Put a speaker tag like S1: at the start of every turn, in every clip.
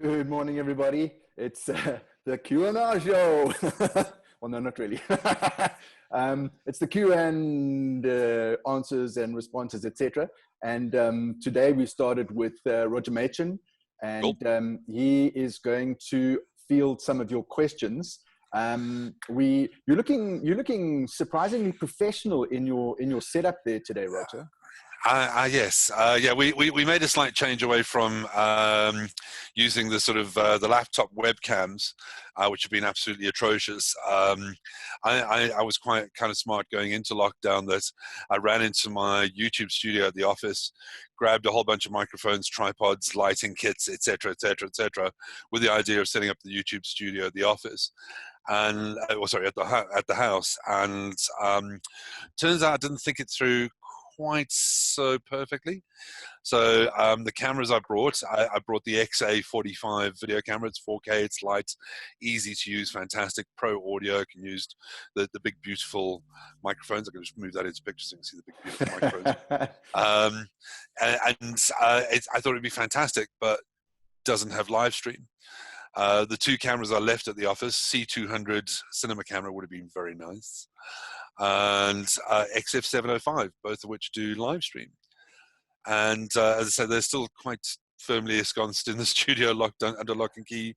S1: Good morning, everybody. It's the Q&R show. Well, no, not really. It's the Q and answers and responses, etc. And today we started with Roger Machin,
S2: Cool.
S1: and he is going to field some of your questions. You're looking surprisingly professional in your setup there today, Roger.
S2: Yes. Yeah, we made a slight change away from using the sort of the laptop webcams, which have been absolutely atrocious. I was quite kind of smart going into lockdown that I ran into my YouTube studio at the office, grabbed a whole bunch of microphones, tripods, lighting kits, etc., etc., etc., with the idea of setting up the YouTube studio at the office. And sorry, at the house, and turns out I didn't think it through quite so perfectly. So the cameras I brought the XA45 video camera. It's 4K, it's light, easy to use, fantastic pro audio. I can use the big beautiful microphones. I can just move that into pictures so you can see the big beautiful microphones. I thought it'd be fantastic, but doesn't have live stream. The two cameras I left at the office, C200 cinema camera would have been very nice, and XF705, both of which do live stream. And as I said, they're still quite firmly ensconced in the studio, locked under lock and key,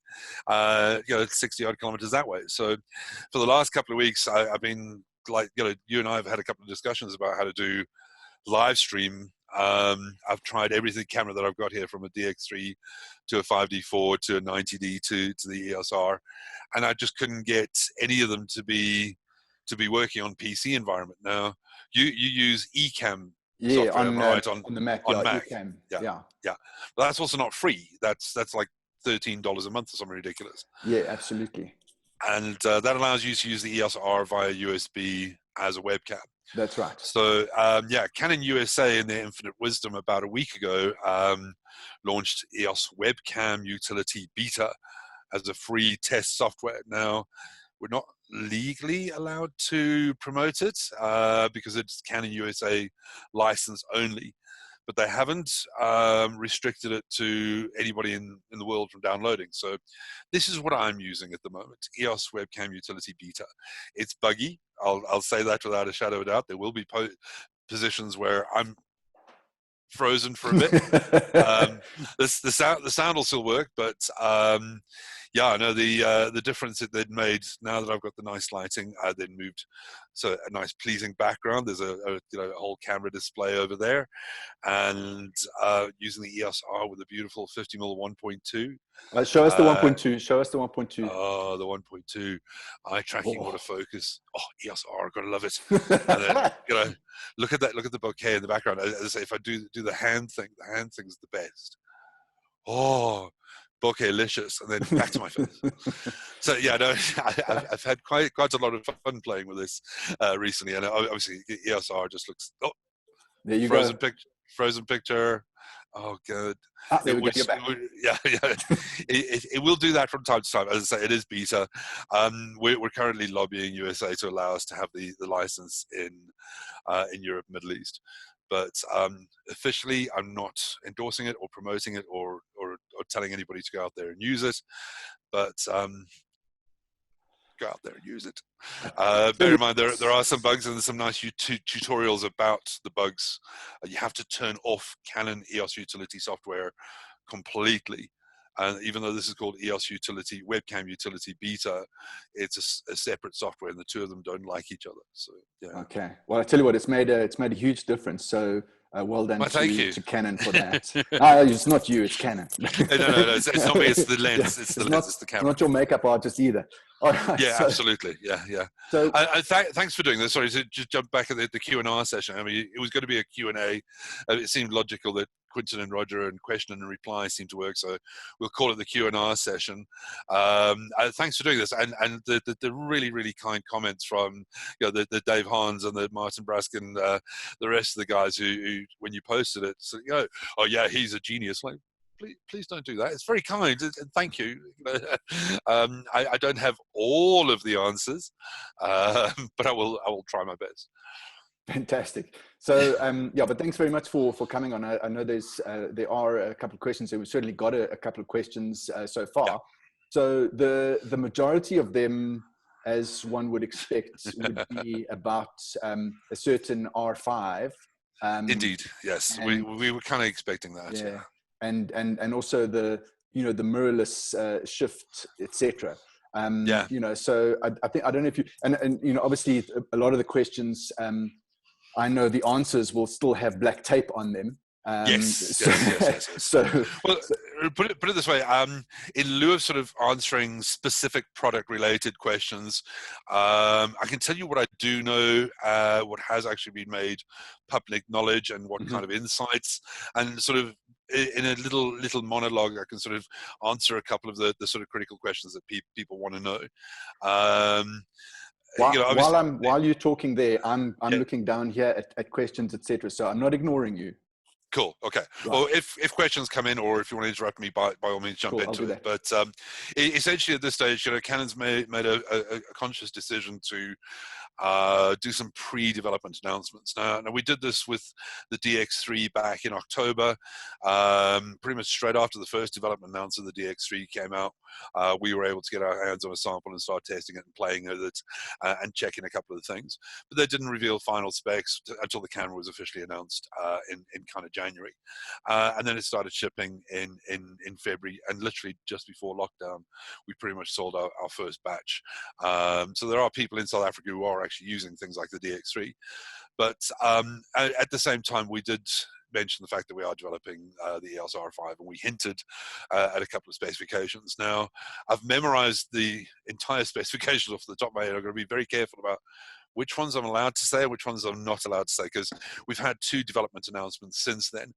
S2: 60 odd kilometers that way. So for the last couple of weeks, I've been like, you and I have had a couple of discussions about how to do live stream. I've tried everything camera that I've got here, from a DX3 to a 5D4 to a 90D to the EOS-R, and I just couldn't get any of them to be working on PC environment. Now you use Ecamm software,
S1: on the Mac.
S2: on Mac.
S1: Ecamm.
S2: Yeah. But that's also not free. That's like $13 a month or something ridiculous.
S1: Yeah, absolutely.
S2: And that allows you to use the EOS-R via USB as a webcam.
S1: That's right.
S2: So Canon USA, in their infinite wisdom, about a week ago, launched EOS Webcam Utility Beta as a free test software. Now, we're not legally allowed to promote it because it's Canon USA license only, but they haven't restricted it to anybody in the world from downloading. So this is what I'm using at the moment, EOS Webcam Utility Beta. It's buggy. I'll say that without a shadow of a doubt. There will be positions where I'm frozen for a bit. The sound will still work, but I know the difference that they'd made now that I've got the nice lighting. I then moved so a nice pleasing background. There's a whole camera display over there, and using the EOS-R with a beautiful 50mm 1.2.
S1: Show us the 1.2. Show us the 1.2.
S2: Oh, the 1.2 eye tracking, autofocus. Oh, EOS-R, gotta love it. And then look at that. Look at the bokeh in the background. As I say, if I do the hand thing is the best. Oh, bokeh-licious, and then back to my face. So I've had quite a lot of fun playing with this recently, and obviously EOS-R just looks. Oh,
S1: there you
S2: frozen
S1: go.
S2: Frozen picture. Oh, good.
S1: It
S2: will do that from time to time. As I say, it is beta. We're currently lobbying USA to allow us to have the license in Europe, Middle East. But officially, I'm not endorsing it or promoting it or telling anybody to go out there and use it. But go out there and use it. Bear in mind, there are some bugs, and there's some nice tutorials about the bugs. You have to turn off Canon EOS Utility software completely. And even though this is called EOS Utility Webcam Utility Beta, it's a separate software, and the two of them don't like each other. So yeah.
S1: Okay. Well, I tell you what, it's made a huge difference. So well done
S2: to
S1: Canon for that. It's not you, it's Canon.
S2: No. It's not me. It's the lens. It's the lens. It's the camera.
S1: It's not your makeup artist either. All right,
S2: yeah, absolutely. Yeah.
S1: So,
S2: thanks for doing this. Sorry to just jump back at the Q&R session. I mean, it was going to be a Q&A. It seemed logical that Quinton and Roger and question and reply seem to work, so we'll call it the Q&R session. Thanks for doing this, and the really, really kind comments from the Dave Hans and the Martin Braskin, the rest of the guys who when you posted it, so, oh yeah, he's a genius. Like, please don't do that. It's very kind, and thank you. I don't have all of the answers, but I will try my best.
S1: Fantastic. So yeah, but thanks very much for coming on. I know there are a couple of questions, and we've certainly got a couple of questions so
S2: Yeah.
S1: far. So the majority of them, as one would expect, would be about a certain R5.
S2: Indeed, yes. We
S1: And
S2: were kind of expecting that.
S1: yeah,
S2: Yeah.
S1: and also the the mirrorless shift, etc.
S2: Yeah.
S1: So I think, I don't know if you, and obviously a lot of the questions, I know the answers will still have black tape on them.
S2: Yes,
S1: So,
S2: yes, yes, yes, yes.
S1: so,
S2: Well,
S1: so
S2: put it this way. In lieu of sort of answering specific product-related questions, I can tell you what I do know, what has actually been made public knowledge, and what kind of insights, and sort of in a little monologue, I can sort of answer a couple of the sort of critical questions that people want to know. Obviously,
S1: while you're talking there, I'm
S2: yeah.
S1: looking down here at questions, etc. So I'm not ignoring you.
S2: Cool. Okay.
S1: Right.
S2: Well, if questions come in, or if you want to interrupt me, by all means, jump
S1: Cool, I'll
S2: into
S1: do
S2: it.
S1: that.
S2: But essentially, at this stage, Canon's made a conscious decision to do some pre-development announcements. Now, we did this with the DX3 back in October, pretty much straight after the first development announcement. The DX3 came out. We were able to get our hands on a sample and start testing it and playing with it and checking a couple of things. But they didn't reveal final specs until the camera was officially announced in kind of January. And then it started shipping in February, and literally just before lockdown, we pretty much sold our first batch. So there are people in South Africa who are actually using things like the DX3. But at the same time, we did mention the fact that we are developing the EOS R5, and we hinted at a couple of specifications. Now, I've memorized the entire specifications off the top of my head. I'm going to be very careful about which ones I'm allowed to say and which ones I'm not allowed to say, because we've had 2 development announcements since then,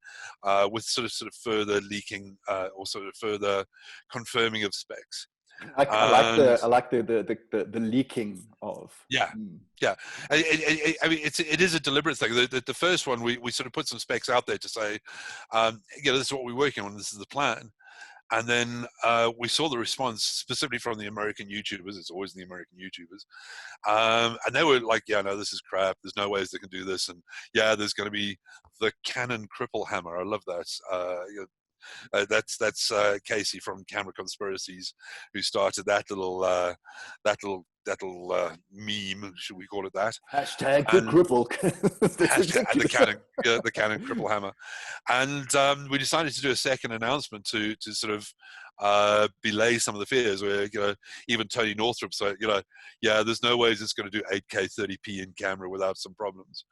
S2: with sort of further leaking or sort of further confirming of specs.
S1: I like the leaking of.
S2: Yeah. Yeah, I mean, it is a deliberate thing. The first one, we sort of put some specs out there to say, this is what we're working on, this is the plan. And then we saw the response specifically from the American YouTubers. It's always the American YouTubers. And they were like, yeah, no, this is crap. There's no ways they can do this. And yeah, there's going to be the Canon cripple hammer. I love that. That's Casey from Camera Conspiracies, who started that little meme, should we call it that?
S1: Hashtag the cripple.
S2: Hashtag the Canon cripple hammer. And we decided to do a second announcement to sort of belay some of the fears, where even Tony Northrup said, yeah, there's no ways it's going to do 8K 30p in camera without some problems.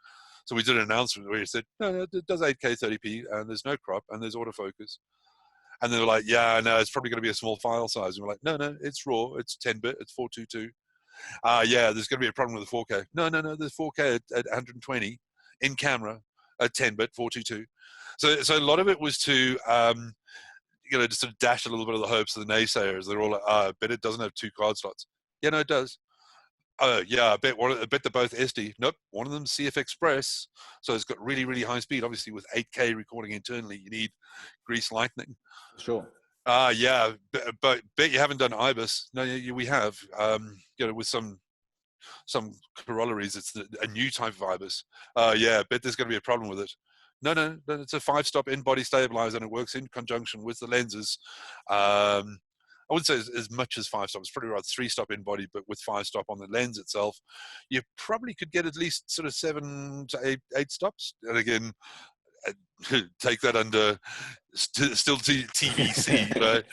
S2: So we did an announcement where he said, no, it does 8K 30p, and there's no crop, and there's autofocus. And they were like, yeah, no, it's probably going to be a small file size. And we're like, no, it's RAW, it's 10-bit, it's 422. Yeah, there's going to be a problem with the 4K. No, there's 4K at 120 in camera at 10-bit, 422. So a lot of it was to, to sort of dash a little bit of the hopes of the naysayers. They're all like, I bet it doesn't have 2 card slots. Yeah, no, it does. Oh yeah, I bet they're both SD. Nope, one of them's CF Express, so it's got really, really high speed. Obviously, with 8K recording internally, you need grease lightning.
S1: Sure.
S2: Yeah, but bet you haven't done IBIS. No, we have. With some corollaries, it's a new type of IBIS. Yeah, bet there's going to be a problem with it. No, it's a 5-stop in-body stabilizer, and it works in conjunction with the lenses. I wouldn't say as much as 5-stop. It's probably around 3-stop in body, but with 5-stop on the lens itself, you probably could get at least sort of 7 to 8 stops. And again, take that under still TBC, But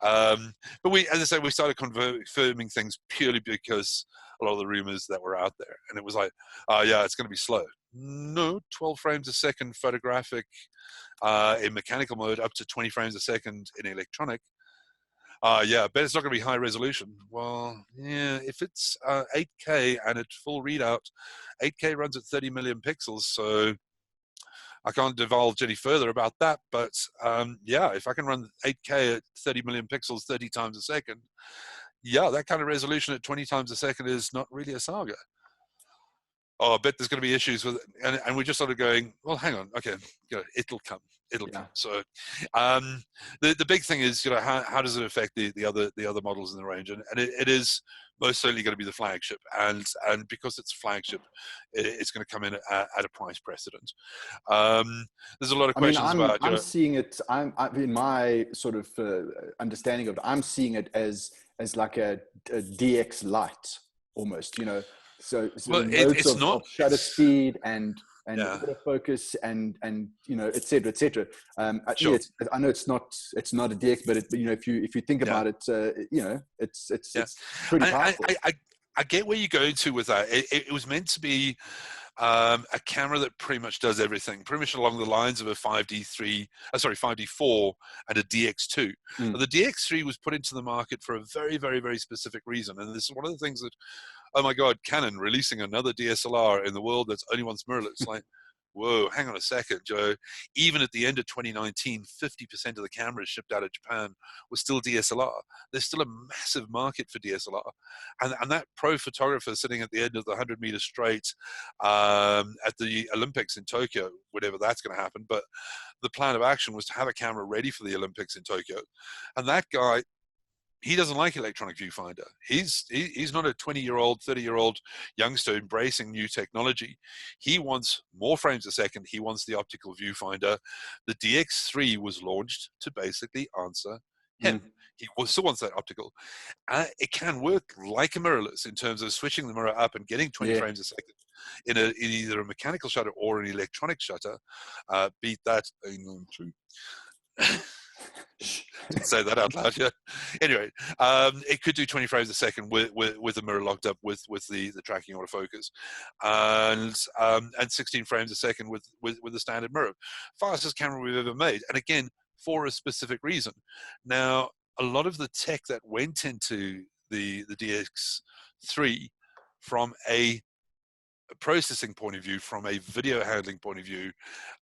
S2: as I say, we started confirming things purely because a lot of the rumors that were out there, and it was like, yeah, it's going to be slow. No, 12 frames a second photographic in mechanical mode, up to 20 frames a second in electronic. Yeah, but it's not going to be high resolution. Well, yeah, if it's 8K and at full readout, 8K runs at 30 million pixels, so I can't divulge any further about that. But yeah, if I can run 8K at 30 million pixels 30 times a second, yeah, that kind of resolution at 20 times a second is not really a saga. Oh, I bet there's going to be issues with it. And we're just sort of going, well, hang on, okay, it'll come. it'll
S1: Yeah.
S2: come. So the big thing is, how does it affect the other models in the range? And it is most certainly going to be the flagship, and because it's flagship, it's going to come in at a price precedent. There's a lot of
S1: I mean,
S2: questions about,
S1: I'm seeing it. In my sort of understanding of it, I'm seeing it as like a DX Lite almost. So
S2: well,
S1: loads
S2: it's
S1: of
S2: not.
S1: shutter speed and
S2: Yeah,
S1: autofocus and et cetera, et cetera.
S2: sure.
S1: I know it's not a DX, but if you think
S2: Yeah,
S1: about it,
S2: yeah.
S1: it's pretty
S2: I,
S1: powerful.
S2: I, I, I get where you're going to with that. It was meant to be a camera that pretty much does everything, pretty much along the lines of a 5D4 and a DX2.
S1: Mm.
S2: But the DX3 was put into the market for a very, very, very specific reason. And this is one of the things that, oh my God, Canon releasing another DSLR in the world that's only wants mirrorless. Like, whoa, hang on a second, Joe. Even at the end of 2019, 50% of the cameras shipped out of Japan were still DSLR. There's still a massive market for DSLR. And that pro photographer sitting at the end of the 100-meter straight at the Olympics in Tokyo, whatever that's going to happen. But the plan of action was to have a camera ready for the Olympics in Tokyo. And that guy, he doesn't like electronic viewfinder. He's not a 20-year-old, 30-year-old youngster embracing new technology. He wants more frames a second. He wants the optical viewfinder. The DX3 was launched to basically answer him. He still wants that optical. It can work like a mirrorless in terms of switching the mirror up and getting 20 frames a second in either a mechanical shutter or an electronic shutter. Beat that. Didn't say that out loud. Yeah. Anyway, it could do 20 frames a second with the mirror locked up with the tracking autofocus, and 16 frames a second with the standard mirror. Fastest camera we've ever made, and again for a specific reason. Now, a lot of the tech that went into the DX3 from a processing point of view, from a video handling point of view,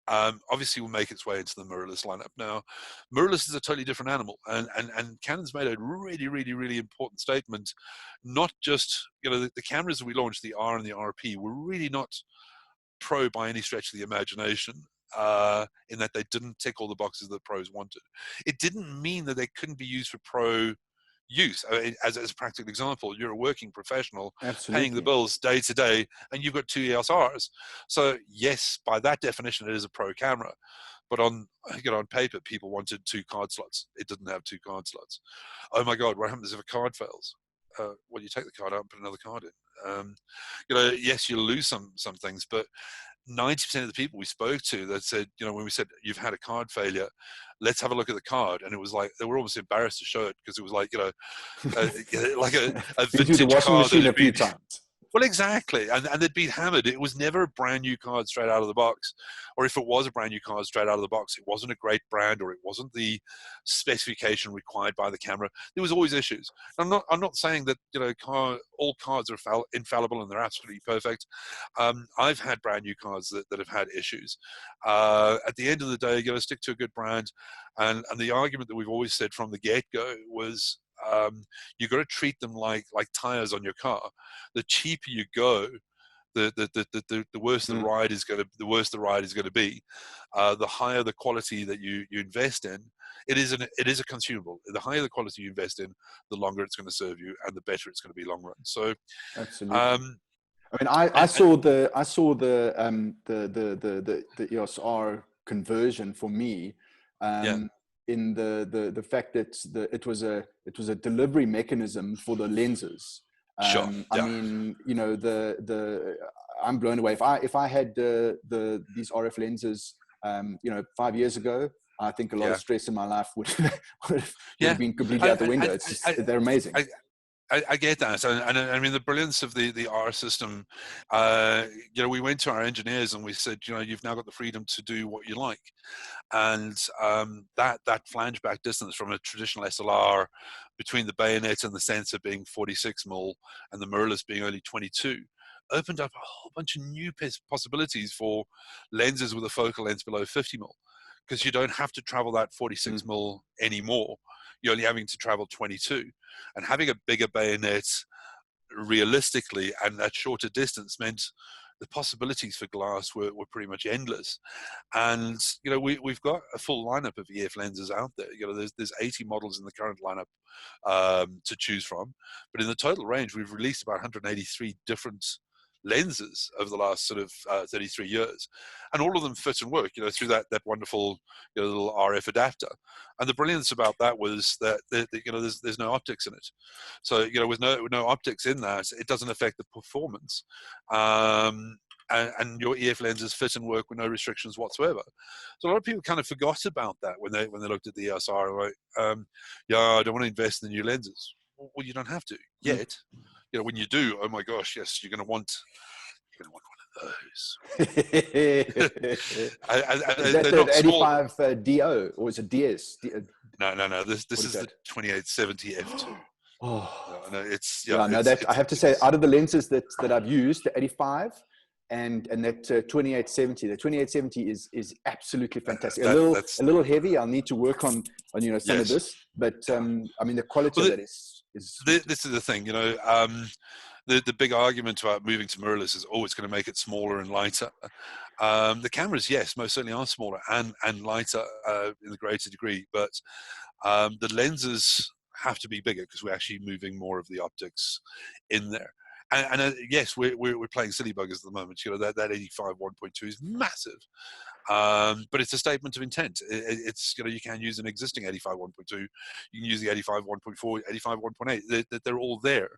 S2: obviously will make its way into the mirrorless lineup. Now, mirrorless is a totally different animal, and Canon's made a really, really, really important statement. Not just, the cameras we launched, the R and the RP, were really not pro by any stretch of the imagination, in that they didn't tick all the boxes that pros wanted. It didn't mean that they couldn't be used for pro use. As a practical example, you're a working professional paying the bills day to day, and you've got two EOS Rs. So yes, by that definition, it is a pro camera. But on paper, people wanted two card slots. It didn't have two card slots. Oh my God, what happens if a card fails? Well, you take the card out and put another card in. Yes, you lose some things, but 90% of the people we spoke to that said, when we said you've had a card failure, let's have a look at the card, and it was like they were almost embarrassed to show it because it was like like a vintage
S1: the washing
S2: card
S1: machine a few times.
S2: Well, exactly, and they'd been hammered. It was never a brand new card straight out of the box, or if it was a brand new card straight out of the box, it wasn't a great brand, or it wasn't the specification required by the camera. There was always issues. I'm not saying that all cards are infallible and they're absolutely perfect. I've had brand new cards that have had issues. At the end of the day, you got to stick to a good brand, and the argument that we've always said from the get-go was, you've got to treat them like tires on your car. The cheaper you go, the worse the ride is going to. The worse the ride is going to be. The higher the quality that you invest in. It is a consumable. The higher the quality you invest in, the longer it's going to serve you, and the better it's going to be long run. So,
S1: absolutely. I mean, I saw the EOS R conversion for me. In the fact that it was a delivery mechanism for the lenses.
S2: Sure.
S1: I mean, I'm blown away. If I had these RF lenses, 5 years ago, I think a lot of stress in my life would have been completely out the window. They're amazing.
S2: I get that, and I mean the brilliance of the R system. We went to our engineers and we said, you've now got the freedom to do what you like, and that flange back distance from a traditional SLR between the bayonet and the sensor being 46 mil and the mirrorless being only 22 opened up a whole bunch of new possibilities for lenses with a focal length below 50 mil, because you don't have to travel that 46 mil anymore. You're only having to travel 22, and having a bigger bayonet realistically and at shorter distance meant the possibilities for glass were pretty much endless. And we've got a full lineup of EF lenses out there. There's 80 models in the current lineup to choose from, but in the total range, we've released about 183 different lenses over the last sort of 33 years, and all of them fit and work through that wonderful little RF adapter. And the brilliance about that was that there's no optics in it, so with no optics in that, it doesn't affect the performance, and your EF lenses fit and work with no restrictions whatsoever. So a lot of people kind of forgot about that when they looked at the ESR, like I don't want to invest in the new lenses. Well, you don't have to yet. When you do, oh my gosh, yes, you're going to want one of those.
S1: Is that the 85 DO, or is it DS?
S2: No. This is the 2870 f2.
S1: Oh,
S2: no, it's
S1: I have to say, out of the lenses that I've used, the 85 and that 2870, the 2870 is absolutely fantastic. A little heavy. I'll need to work on some of this, but I mean, the quality of that is.
S2: This is the thing, the big argument about moving to mirrorless is, it's going to make it smaller and lighter. The cameras, yes, most certainly are smaller and lighter in a greater degree, but the lenses have to be bigger because we're actually moving more of the optics in there. And yes, we're playing silly buggers at the moment. That 85 1.2 is massive, but it's a statement of intent. It's you can use an existing 85 1.2, you can use the 85 1.4, 85 1.8. They're all there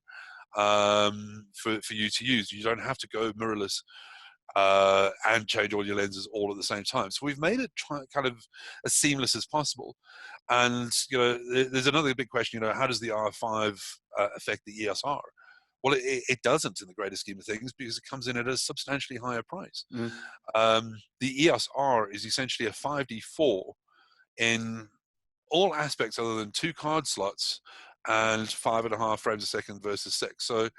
S2: for you to use. You don't have to go mirrorless and change all your lenses all at the same time. So we've made it kind of as seamless as possible. And there's another big question. How does the R5 affect the ESR? Well, it doesn't in the greater scheme of things because it comes in at a substantially higher price. The ESR is essentially a 5D4 in all aspects other than 2 card slots and 5.5 frames a second versus 6. So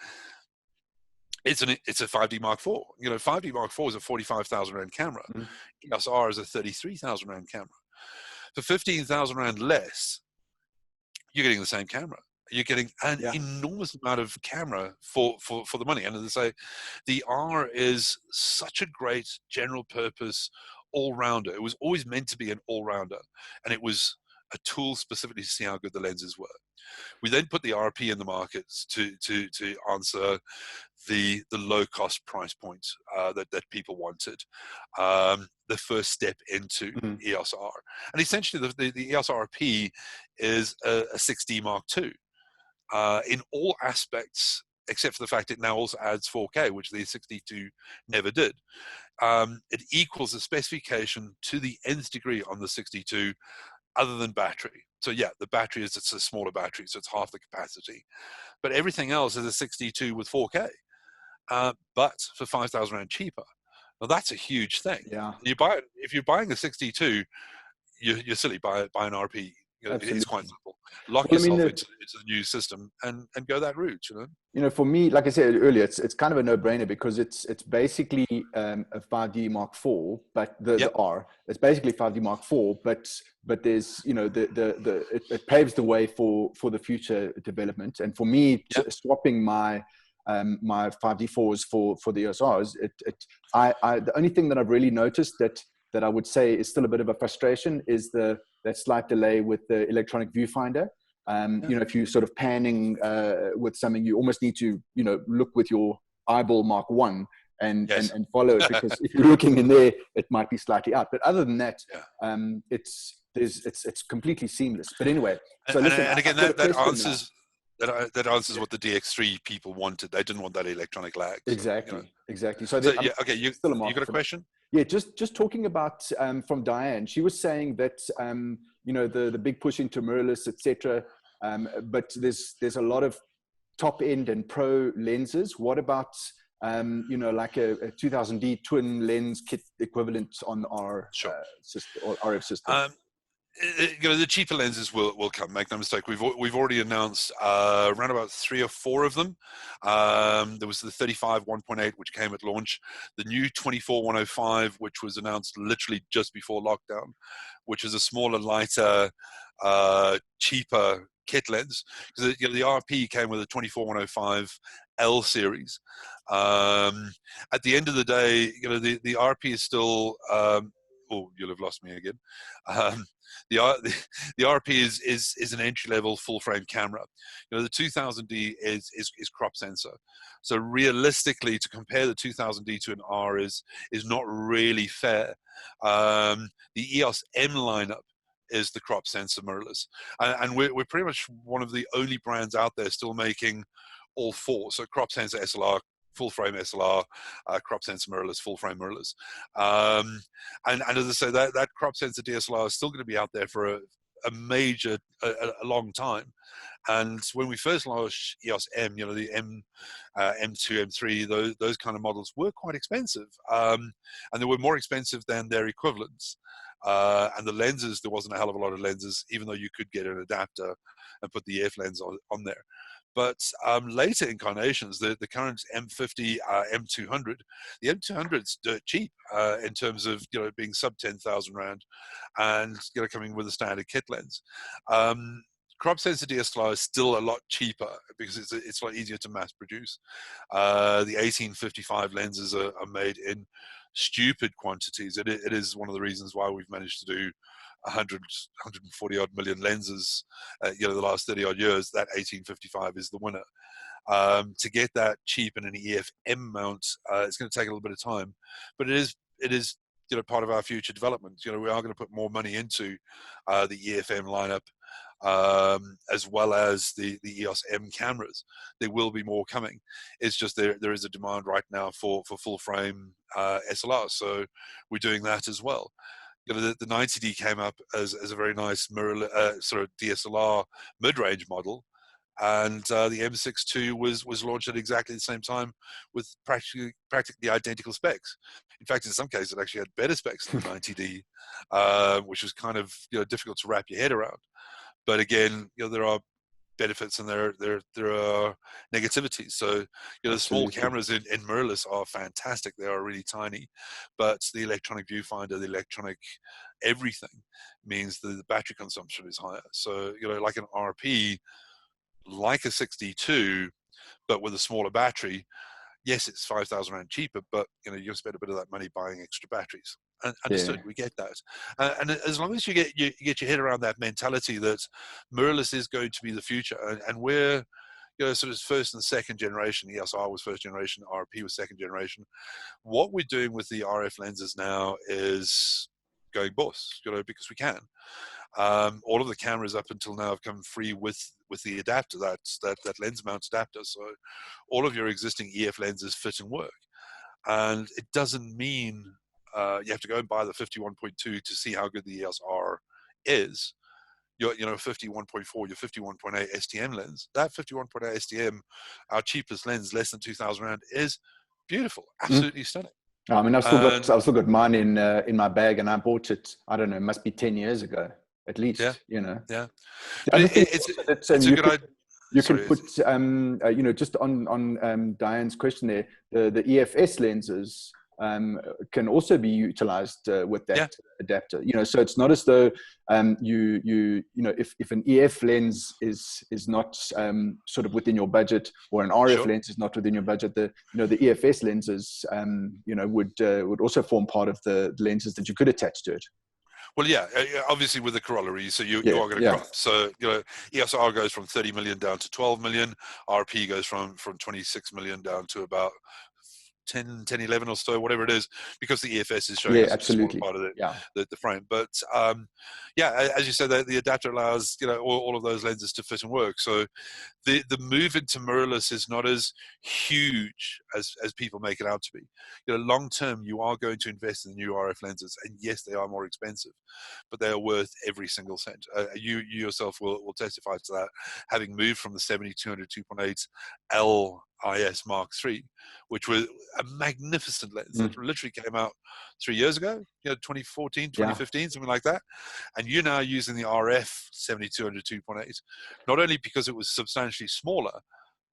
S2: it's a 5D Mark IV. 5D Mark IV is a 45,000 rand camera. ESR is a 33,000 rand camera. For 15,000 rand less, you're getting the same camera. You're getting an enormous amount of camera for the money. And as I say, the R is such a great general purpose all-rounder. It was always meant to be an all-rounder, and it was a tool specifically to see how good the lenses were. We then put the RP in the market to answer the low-cost price point that people wanted, the first step into EOS-R. And essentially, the EOS-RP is a 6D Mark II. In all aspects, except for the fact it now also adds 4K, which the 62 never did. It equals the specification to the nth degree on the 62, other than battery. So yeah, the battery it's a smaller battery, so it's half the capacity. But everything else is a 62 with 4K, but for 5,000 rand cheaper. Now that's a huge thing.
S1: Yeah.
S2: If you're buying a 62, you're silly. Buy an RP. It's quite simple. Lock yourself into the new system and go that route.
S1: For me, like I said earlier, it's kind of a no-brainer because it's basically a 5D Mark IV, but the R. It's basically 5D Mark IV, but there's it paves the way for the future development. And for me, swapping my 5D4s for the EOSRs, the only thing that I've really noticed that I would say is still a bit of a frustration is that slight delay with the electronic viewfinder. If you're sort of panning with something, you almost need to, look with your eyeball Mark 1 and follow it, because if you're looking in there, it might be slightly out. But other than that, it's completely seamless. But anyway, so
S2: and again, that answers what the DX3 people wanted. They didn't want that electronic lag.
S1: Exactly. So
S2: you got a question?
S1: Yeah, just talking about from Diane, she was saying that the big push into mirrorless, etc. But there's a lot of top end and pro lenses. What about like a 2000D twin lens kit equivalent on our system or RF system?
S2: The cheaper lenses will come. Make no mistake. We've already announced around about 3 or 4 of them. There was the 35 1.8, which came at launch. The new 24 105, which was announced literally just before lockdown, which is a smaller, lighter cheaper kit lens, because the RP came with a 24-105 L series. At the end of the day, the RP is still oh, you'll have lost me again. Um, the RP is an entry level full frame camera. The 2000D is crop sensor. So realistically, to compare the 2000D to an R is not really fair. The EOS M lineup is the crop sensor mirrorless, and we're pretty much one of the only brands out there still making all four. So crop sensor SLR, full frame SLR, crop sensor mirrorless, full frame mirrorless. And as I say, that crop sensor DSLR is still going to be out there for a long time. And when we first launched EOS M, the M, M2, M3, those kind of models were quite expensive. And they were more expensive than their equivalents. And the lenses, there wasn't a hell of a lot of lenses, even though you could get an adapter and put the EF lens on there. But later incarnations, the current M50, M200, the M200's dirt cheap in terms of being sub 10,000 rand, and coming with a standard kit lens. Crop sensor DSLR is still a lot cheaper because it's a lot easier to mass produce. The 1855 lenses are made in stupid quantities. It is one of the reasons why we've managed to do 140 odd million lenses, the last 30 odd years. That 1855 is the winner. To get that cheap in an EF-M mount, it's going to take a little bit of time, but it is part of our future development. We are going to put more money into the EF-M lineup, as well as the EOS M cameras. There will be more coming. It's just there is a demand right now for full frame SLR, so we're doing that as well. The 90D came up as a very nice mirror sort of DSLR mid-range model, and the M62 was launched at exactly the same time with practically identical specs. In fact, in some cases, it actually had better specs than the 90D, which was kind of difficult to wrap your head around. But again, there are benefits and there are negativities. So the small cameras in mirrorless are fantastic. They are really tiny, but the electronic viewfinder, the electronic everything means that the battery consumption is higher. So like an RP, like a 62, but with a smaller battery, yes, it's 5,000 rand cheaper, but you spend a bit of that money buying extra batteries. Understood. We get that, and as long as you get your head around that mentality that mirrorless is going to be the future, and we're sort of first and second generation. ESR was first generation, RP was second generation. What we're doing with the RF lenses now is going boss, because we can. All of the cameras up until now have come free with the adapter, that lens mount adapter. So all of your existing EF lenses fit and work, and it doesn't mean you have to go and buy the 51.2 to see how good the EOS R is. Your 51.4, your 51.8 STM lens. That 51.8 STM, our cheapest lens, less than 2,000 rand, is beautiful, absolutely stunning.
S1: I mean, I've still got mine in my bag, and I bought it. I don't know, it must be 10 years ago, at least.
S2: Yeah.
S1: But it's a good idea. You can put, just on Diane's question there, the EFS lenses can also be utilized with that adapter. So it's not as though if an EF lens is not sort of within your budget, or an RF lens is not within your budget, the EFS lenses would also form part of the lenses that you could attach to it.
S2: Well, yeah, obviously with the corollary, so you are going to crop. So ESR goes from 30 million down to 12 million. RP goes from 26 million down to about 10, 11 or so, whatever it is, because the EFS is showing us a smaller part of the frame. But as you said, the adapter allows all of those lenses to fit and work. So the move into mirrorless is not as huge as people make it out to be. Long term, you are going to invest in the new RF lenses, and yes, they are more expensive, but they are worth every single cent. You yourself will testify to that, having moved from the 70-200 2.8 LIS Mark III, which was a magnificent lens that literally came out 3 years ago, 2014, 2015, something like that. And you're now using the RF 70-200 2.8, not only because it was substantially smaller,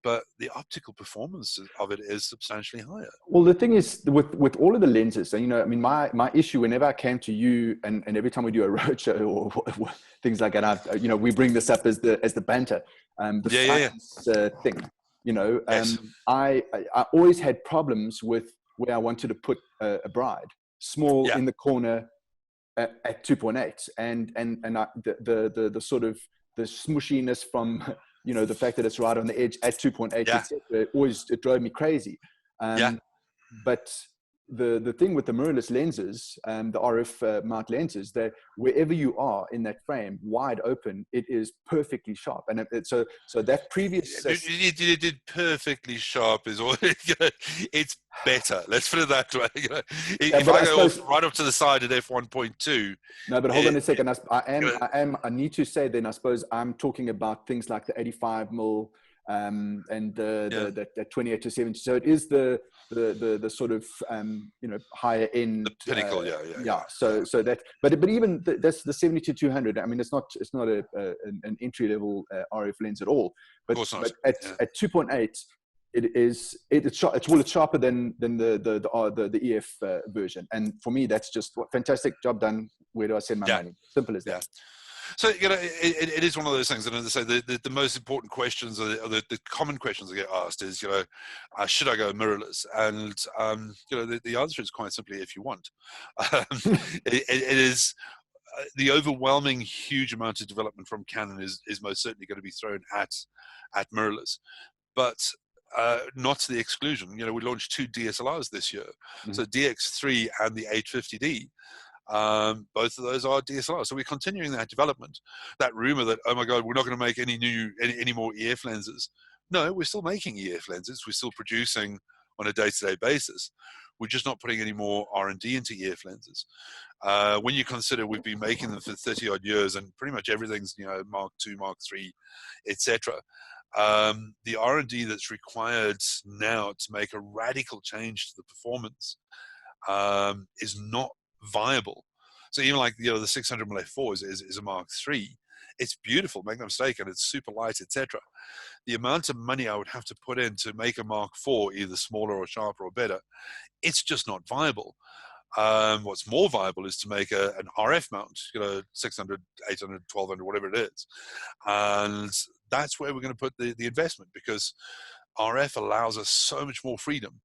S2: but the optical performance of it is substantially higher.
S1: Well, the thing is with all of the lenses, and I mean, my issue whenever I came to you, and every time we do a roadshow or things like that, we bring this up as the banter, the science thing.
S2: Yes.
S1: I always had problems with where I wanted to put a bride small in the corner at 2.8, and the sort of the smushiness from the fact that it's right on the edge at 2.8, etc. It drove me crazy. But the thing with the mirrorless lenses, the RF mount lenses, that wherever you are in that frame, wide open, it is perfectly sharp. And so that previous
S2: you did perfectly sharp is all. It's better. Let's put it that way. If I go right up to the side at f1.2.
S1: No, but hold on a second. I need to say then, I suppose I'm talking about things like the 85 mil and the 28 to 70. So it is the sort of higher end,
S2: the pinnacle.
S1: So that, but even that's the 70 to 200. I mean, it's not an entry level RF lens at all. But,
S2: of course not.
S1: But at 2.8, it's sharper than the EF version. And for me, that's just fantastic job done. Where do I send my money? Simple as that.
S2: So it is one of those things, and as I say, the most important questions, or the common questions I get asked is, should I go mirrorless? And the answer is quite simply, if you want. It is the overwhelming huge amount of development from Canon is most certainly going to be thrown at mirrorless, but not to the exclusion. We launched 2 DSLRs this year, so DX3 and the 850D. Both of those are DSLR, so we're continuing that development. That rumor that, oh my god, we're not going to make any more EF lenses. No, we're still making EF lenses. We're still producing on a day-to-day basis. We're just not putting any more R&D into EF lenses. When you consider we've been making them for 30 odd years, and pretty much everything's Mark II, Mark III, etc. The R&D that's required now to make a radical change to the performance is not viable. So even like the 600mm f4 is a Mark III. It's beautiful, make no mistake, and it's super light, etc. The amount of money I would have to put in to make a Mark IV either smaller or sharper or better, it's just not viable. What's more viable is to make an RF mount, 600, 800, 1200, whatever it is, and that's where we're going to put the investment, because RF allows us so much more freedom.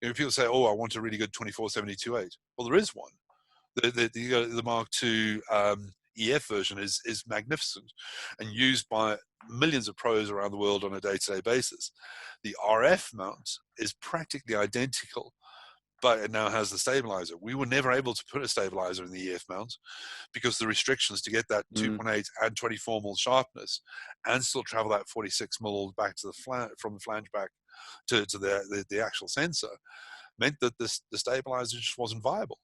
S2: People say, oh, I want a really good 24-70-2.8. Well, there is one. The Mark II EF version is magnificent and used by millions of pros around the world on a day-to-day basis. The RF mount is practically identical, but it now has the stabilizer. We were never able to put a stabilizer in the EF mount because the restrictions to get that 2.8 and 24 mil sharpness and still travel that 46 mil back to from the flange back to the actual sensor meant that the stabilizer just wasn't viable.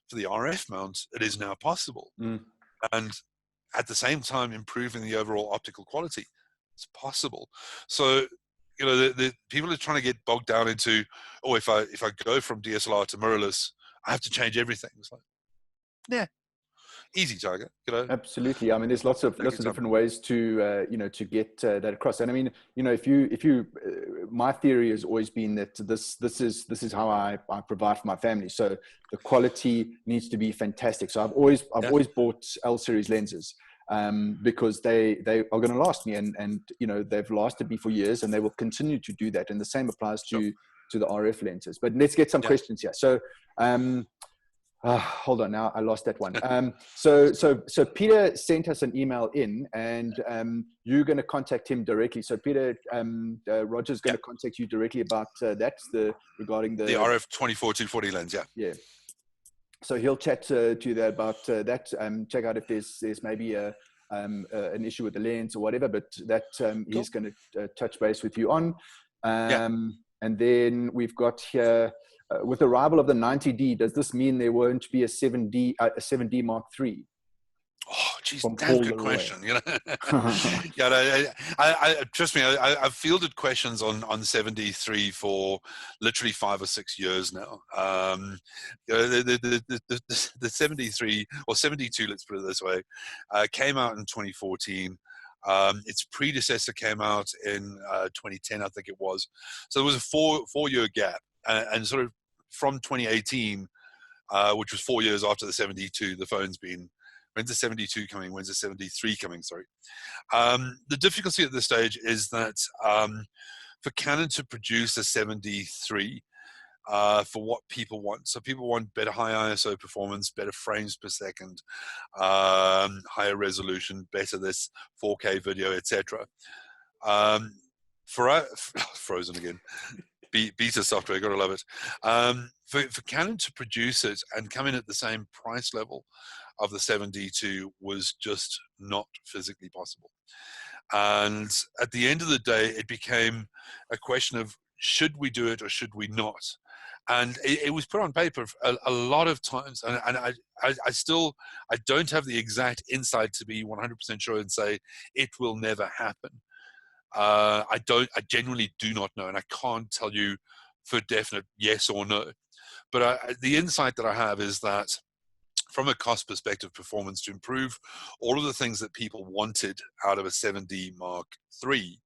S2: For the RF mount, it is now possible. And at the same time, improving the overall optical quality. It's possible. So, the people are trying to get bogged down into, oh, if I go from DSLR to mirrorless, I have to change everything. It's like, yeah, easy target.
S1: Absolutely. I mean, there's lots of different ways to to get that across. And I mean, if you my theory has always been that this is how I provide for my family. So the quality needs to be fantastic. So I've always bought L series lenses because they are going to last me, and they've lasted me for years, and they will continue to do that. And the same applies to the RF lenses. But let's get some questions here. So hold on, now I lost that one. So Peter sent us an email in, and you're going to contact him directly. So Peter, Roger's going to contact you directly about regarding the
S2: RF 24-240 lens.
S1: Yeah. So he'll chat to you there about that. Check out if there's maybe an issue with the lens or whatever. But that he's going to touch base with you on. And then we've got here. With the arrival of the 90D, does this mean there won't be a 7D Mark III?
S2: Oh, geez, damn good question. Trust me, I've fielded questions on 7D3 for literally 5 or 6 years now. The 7D3 or 7D2, let's put it this way, came out in 2014. Its predecessor came out in 2010, I think it was. So there was a four-year gap, and sort of from 2018, which was 4 years after the 72, the phone's been. When's the 72 coming? When's the 73 coming? Sorry. The difficulty at this stage is that for Canon to produce a 73 for what people want. So people want better high ISO performance, better frames per second, higher resolution, better this 4K video, etc. Frozen again. Beta software, gotta love it. For Canon to produce it and come in at the same price level of the 7D2 was just not physically possible. And at the end of the day, it became a question of should we do it or should we not? And it was put on paper a lot of times, and I don't have the exact insight to be 100% sure and say it will never happen. I genuinely do not know, and I can't tell you for definite yes or no. But the insight that I have is that from a cost perspective, performance to improve all of the things that people wanted out of a 7D Mark III,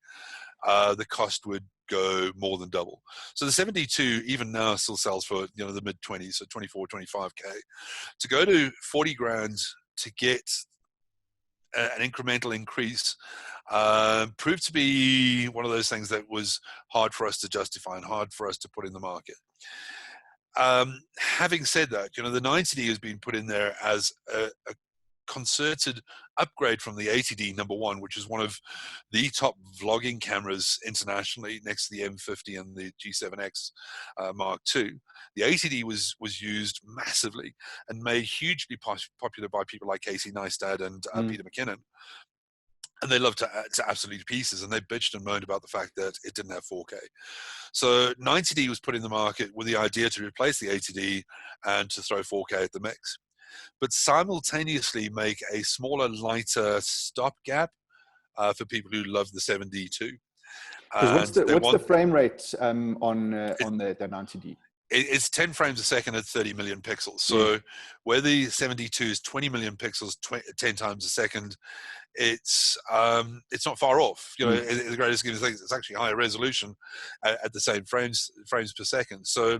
S2: the cost would go more than double. So the 7D2 even now still sells for the mid 20s, so 24, 25K. To go to 40 grand to get an incremental increase proved to be one of those things that was hard for us to justify and hard for us to put in the market. Having said that, the 90D has been put in there as a concerted upgrade from the 80D number one, which is one of the top vlogging cameras internationally next to the M50 and the G7X Mark II. The 80D was used massively and made hugely popular by people like Casey Neistat and Peter McKinnon. And they loved to absolute pieces, and they bitched and moaned about the fact that it didn't have 4K. So 90D was put in the market with the idea to replace the 80D and to throw 4K at the mix, but simultaneously make a smaller, lighter stopgap for people who love the 7D2.
S1: What's the frame rate on the 90D?
S2: It's 10 frames a second at 30 million pixels. So where the 72 is 20 million pixels, 10 times a second, it's not far off. In the greatest scheme of things, it's actually higher resolution at the same frames per second. So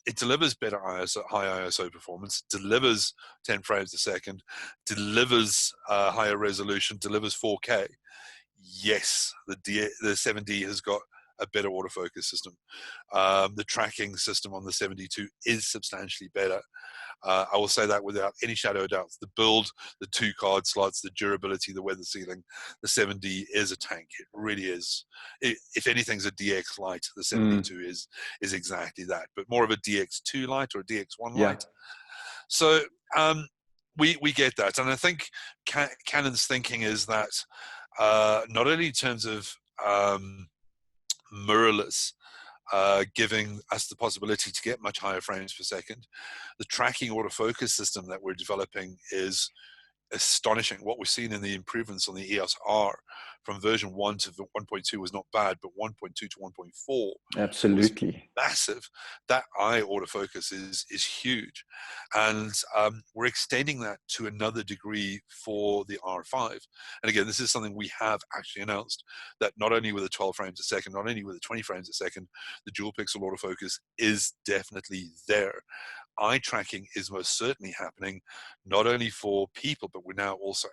S2: it delivers better high ISO performance, delivers 10 frames a second, delivers higher resolution, delivers 4K. Yes, the 7D has got a better autofocus system. The tracking system on the 72 is substantially better. I will say that without any shadow of doubt. The build, the 2 card slots, the durability, the weather sealing, the 7D is a tank. It really is. If anything's a DX Lite, the 72 is exactly that, but more of a DX2 Lite or a DX1 Lite. So we get that. And I think Canon's thinking is that not only in terms of mirrorless, giving us the possibility to get much higher frames per second. The tracking autofocus system that we're developing is astonishing. What we've seen in the improvements on the EOS R from version 1 to 1.2 was not bad, but 1.2 to 1.4
S1: absolutely
S2: massive. That eye autofocus is huge, and we're extending that to another degree for the R5. And again, this is something we have actually announced, that not only with the 12 frames a second, not only with the 20 frames a second, the dual pixel autofocus is definitely there. Eye tracking is most certainly happening, not only for people, but we're now also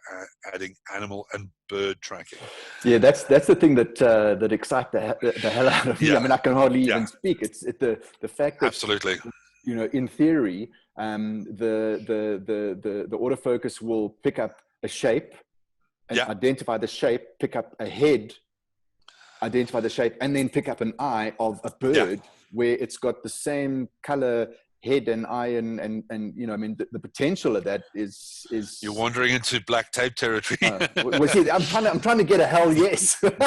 S2: adding animal and bird tracking.
S1: Yeah, that's the thing that excites the hell out of me. I mean, I can hardly even speak. It's the fact that
S2: absolutely,
S1: in theory, the autofocus will pick up a shape and identify the shape, pick up a head, identify the shape, and then pick up an eye of a bird where it's got the same color head and eye, and I mean the potential of that is
S2: you're wandering into black tape territory.
S1: Well, see, I'm trying to get a hell yes. but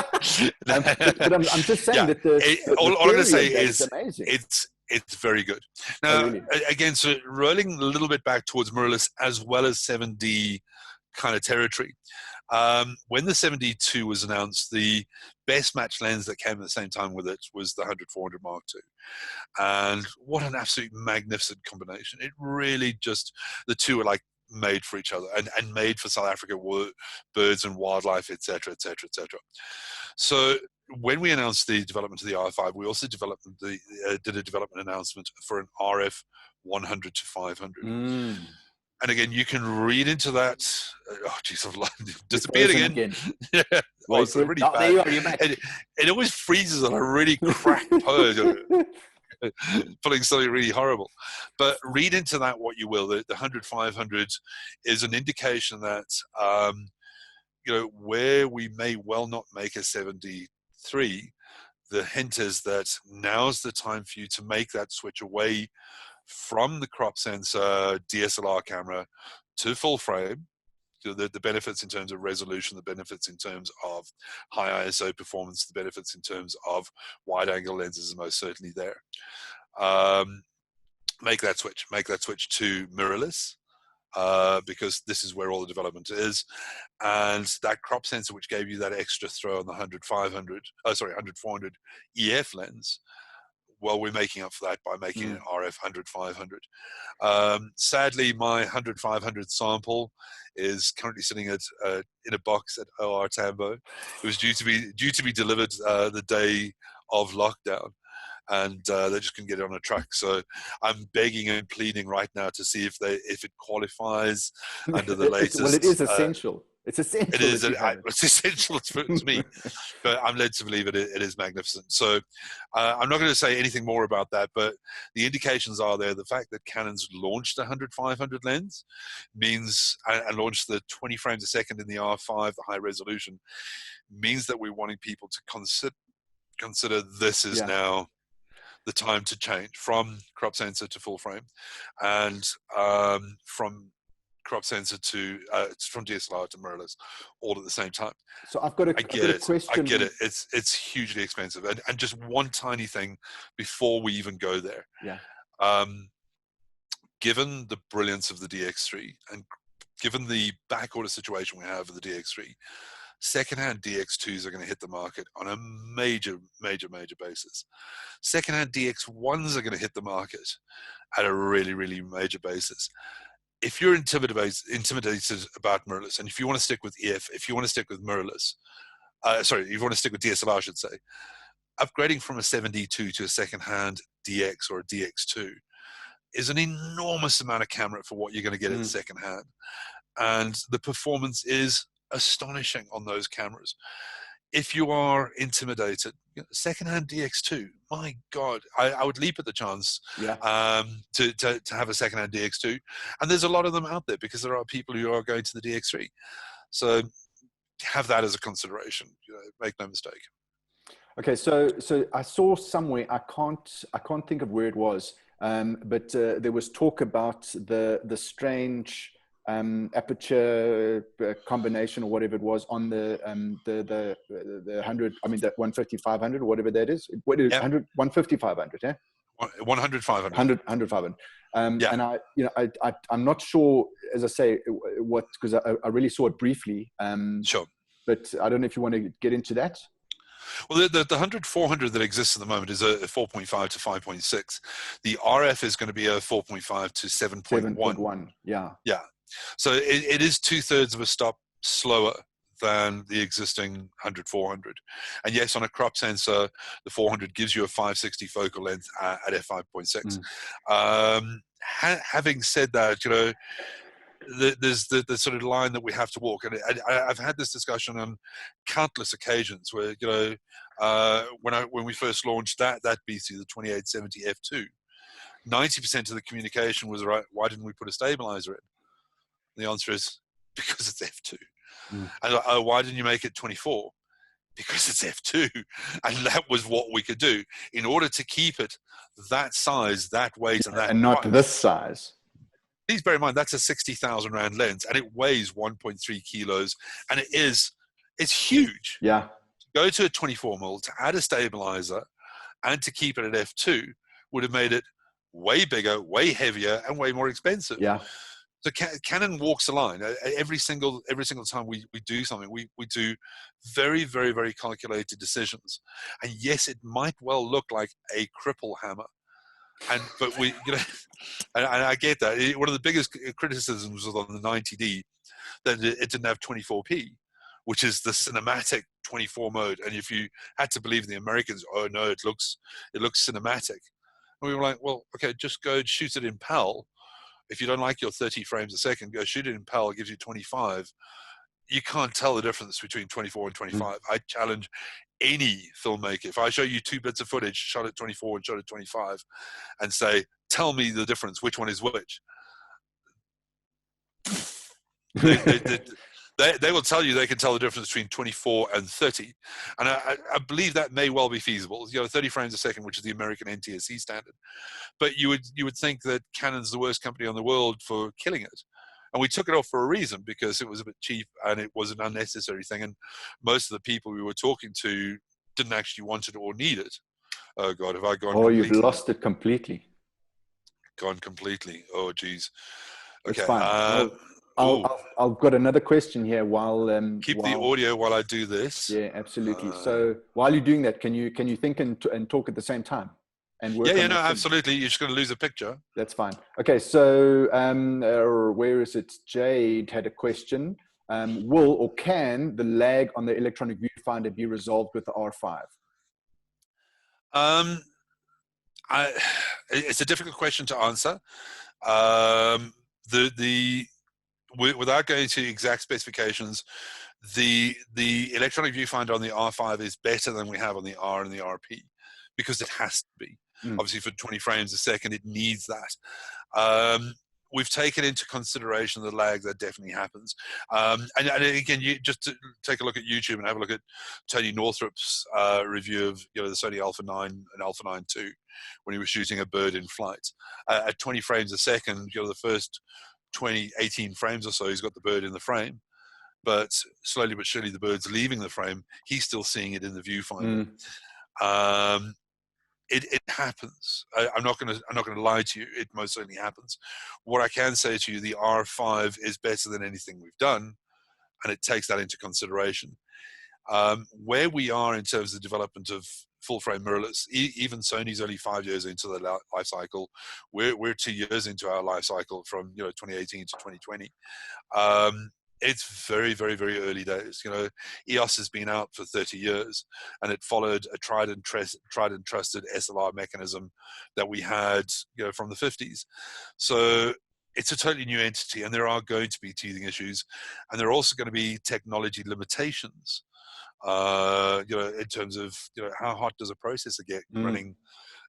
S1: I'm just saying that
S2: all I'm going to say is
S1: amazing.
S2: It's very good. Now,
S1: really?
S2: Again, so rolling a little bit back towards mirrorless as well as 7D kind of territory. When the 7D2 was announced, the best match lens that came at the same time with it was the 100-400 Mark II. And what an absolute magnificent combination. It really just, the two are like made for each other and made for South Africa birds and wildlife, etc., etc., etc. So when we announced the development of the R5, we also developed did a development announcement for an RF 100 to 500. And again, you can read into that. Oh, geez, I've disappeared again. Yeah. Oh, it's really bad.
S1: There you are. You're back.
S2: It always freezes on a really cracked pose, pulling something really horrible. But read into that what you will. The 100-500 is an indication that where we may well not make a 73. The hint is that now's the time for you to make that switch away from the crop sensor DSLR camera to full frame. The benefits in terms of resolution, the benefits in terms of high ISO performance, the benefits in terms of wide angle lenses are most certainly there. Make that switch to mirrorless, because this is where all the development is. And that crop sensor, which gave you that extra throw on the 100-400 EF lens, well, we're making up for that by making an RF 100-500. Sadly, my 100-500 sample is currently sitting in a box at OR Tambo. It was due to be delivered the day of lockdown, and they just couldn't get it on a truck. So I'm begging and pleading right now to see if it qualifies under the latest.
S1: Well, it is essential. It's essential.
S2: It is. It's essential to me, but I'm led to believe it is magnificent. So I'm not going to say anything more about that, but the indications are there. The fact that Canon's launched a 100-500 lens means, and launched the 20 frames a second in the R5, the high resolution, means that we're wanting people to consider this is now the time to change from crop sensor to full frame, and from crop sensor to from DSLR to mirrorless, all at the same time.
S1: So I've got a question.
S2: I get it. It's hugely expensive, and just one tiny thing before we even go there.
S1: Yeah.
S2: Given the brilliance of the DX3 and given the backorder situation we have with the DX3, secondhand DX2s are going to hit the market on a major basis. Secondhand DX1s are going to hit the market at a really, really major basis. If you're intimidated about mirrorless, and if you want to stick with EF, if you want to stick with mirrorless, if you want to stick with DSLR, I should say, upgrading from a 7D2 to a secondhand DX or a DX2 is an enormous amount of camera for what you're going to get in secondhand. And the performance is astonishing on those cameras. If you are intimidated, secondhand DX2, my God, I would leap at the chance to have a secondhand DX2. And there's a lot of them out there because there are people who are going to the DX3. So have that as a consideration. Make no mistake. Okay,
S1: so I saw somewhere, I can't think of where it was, but there was talk about the strange aperture combination or whatever it was on the 100, I mean that 150-500, whatever that is. What is 100, 150-500? Yeah.
S2: 100-500.
S1: 100-500. And I'm not sure, as I say, what, because I really saw it briefly.
S2: Sure.
S1: But I don't know if you want to get into that.
S2: Well, the 100-400 that exists at the moment is a 4.5 to 5.6. The RF is going to be a 4.5 to 7.1.
S1: 7.1. Yeah.
S2: Yeah. So it is 2/3 of a stop slower than the existing 100-400. And yes, on a crop sensor, the 400 gives you a 560 focal length at f5.6. Having said that, there's the sort of line that we have to walk, and I've had this discussion on countless occasions where when we first launched that BC, the 2870 f2, 90% of the communication was, right, why didn't we put a stabilizer in? The answer is because it's f2. And why didn't you make it 24? Because it's f2. And that was what we could do in order to keep it that size, that weight, and
S1: not this size.
S2: Please bear in mind that's a 60,000 rand lens, and it weighs 1.3 kilos, and it's huge.
S1: Yeah.
S2: To go to a 24mm, to add a stabilizer, and to keep it at f2 would have made it way bigger, way heavier, and way more expensive.
S1: Yeah.
S2: So Canon walks the line. Every single time we do something, we do very, very, very calculated decisions. And yes, it might well look like a cripple hammer, But we, and I get that. One of the biggest criticisms was on the 90D that it didn't have 24p, which is the cinematic 24 mode. And if you had to believe the Americans, oh no, it looks cinematic. And we were like, well, okay, just go shoot it in PAL. If you don't like your 30 frames a second, go shoot it in PAL. It gives you 25. You can't tell the difference between 24 and 25. I challenge any filmmaker. If I show you 2 bits of footage, shot at 24 and shot at 25, and say, tell me the difference, which one is which? They will tell you they can tell the difference between 24 and 30. And I believe that may well be feasible. 30 frames a second, which is the American NTSC standard. But you would think that Canon's the worst company in the world for killing it. And we took it off for a reason, because it was a bit cheap and it was an unnecessary thing. And most of the people we were talking to didn't actually want it or need it. Oh God, have I gone completely?
S1: You've lost it completely.
S2: Gone completely. Oh geez. Okay.
S1: It's fine. I've got another question here while
S2: keep the audio while I do this.
S1: Yeah, absolutely. So while you're doing that, can you think and talk at the same time? And work
S2: no, absolutely. You're just going to lose a picture.
S1: That's fine. Okay, so where is it? Jade had a question. Will or can the lag on the electronic viewfinder be resolved with the R5?
S2: It's a difficult question to answer. Without going to exact specifications, the electronic viewfinder on the R5 is better than we have on the R and the RP, because it has to be. Obviously, for 20 frames a second, it needs that. We've taken into consideration the lag that definitely happens. And again, you just to take a look at YouTube and have a look at Tony Northrup's review of the Sony Alpha 9 and Alpha 9 II when he was shooting a bird in flight. At 20 frames a second, the first 18 frames or so, he's got the bird in the frame. But slowly but surely, the bird's leaving the frame. He's still seeing it in the viewfinder. It happens. I'm not going to lie to you. It most certainly happens. What I can say to you, the R5 is better than anything we've done, and it takes that into consideration. Where we are in terms of the development of full-frame mirrorless, even Sony's only 5 years into the life cycle. We're 2 years into our life cycle from 2018 to 2020. It's very, very, very early days. EOS has been out for 30 years, and it followed a tried and trusted SLR mechanism that we had, from the 50s. So it's a totally new entity, and there are going to be teething issues, and there are also going to be technology limitations. In terms of how hot does a processor get running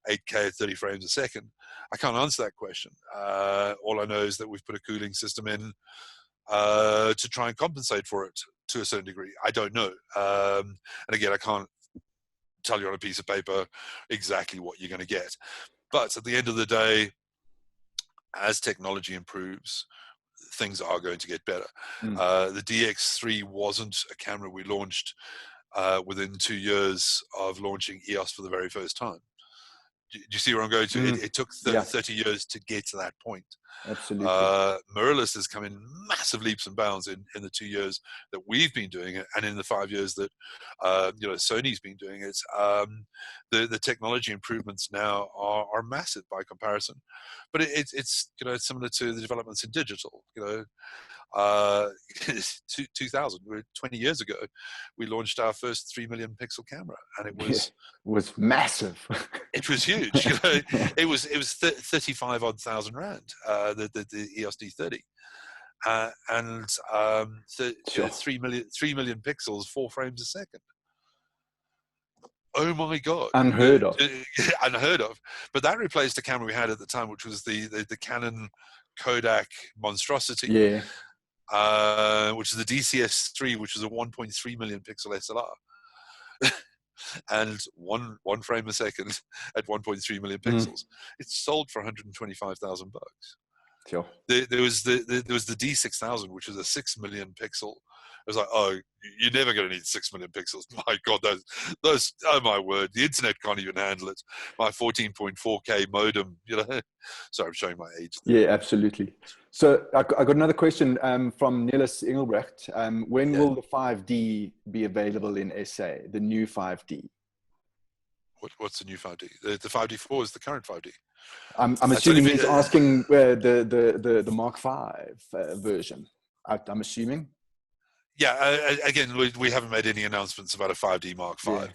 S2: 8K at 30 frames a second? I can't answer that question. All I know is that we've put a cooling system in to try and compensate for it to a certain degree. I don't know. And again, I can't tell you on a piece of paper exactly what you're going to get. But at the end of the day, as technology improves, things are going to get better. The DX3 wasn't a camera we launched within 2 years of launching EOS for the very first time. Do you see where I'm going to? It took 30 years to get to that point.
S1: Absolutely.
S2: Mirrorless has come in massive leaps and bounds in the 2 years that we've been doing it, and in the 5 years that Sony's been doing it. The technology improvements now are massive by comparison, but it's similar to the developments in digital. 2000, 20 years ago, we launched our first 3 million pixel camera, and it was
S1: massive.
S2: It was huge. It was 35 odd thousand rand. The EOS D30, and 3 million pixels, 4 frames a second. Oh my God!
S1: Unheard of.
S2: Unheard of. But that replaced the camera we had at the time, which was the Canon Kodak monstrosity.
S1: Yeah.
S2: Which is the DCS3, which is a 1.3 million pixel SLR. And one frame a second at 1.3 million pixels. It's sold for $125,000.
S1: Sure.
S2: There was the D6000, which was a 6 million pixel. It was like, oh, you're never going to need 6 million pixels. My God, those, oh my word, the internet can't even handle it. My 14.4K modem, Sorry, I'm showing my age there.
S1: Yeah, absolutely. So I got another question from Niels Engelbrecht. When will the 5D be available in SA, the new 5D?
S2: What's the new 5D? The 5D4 is the current 5D.
S1: I'm
S2: That's only
S1: assuming
S2: for,
S1: he's asking the Mark V version. I'm assuming.
S2: yeah. Again, we haven't made any announcements about a 5D Mark V.
S1: Yeah.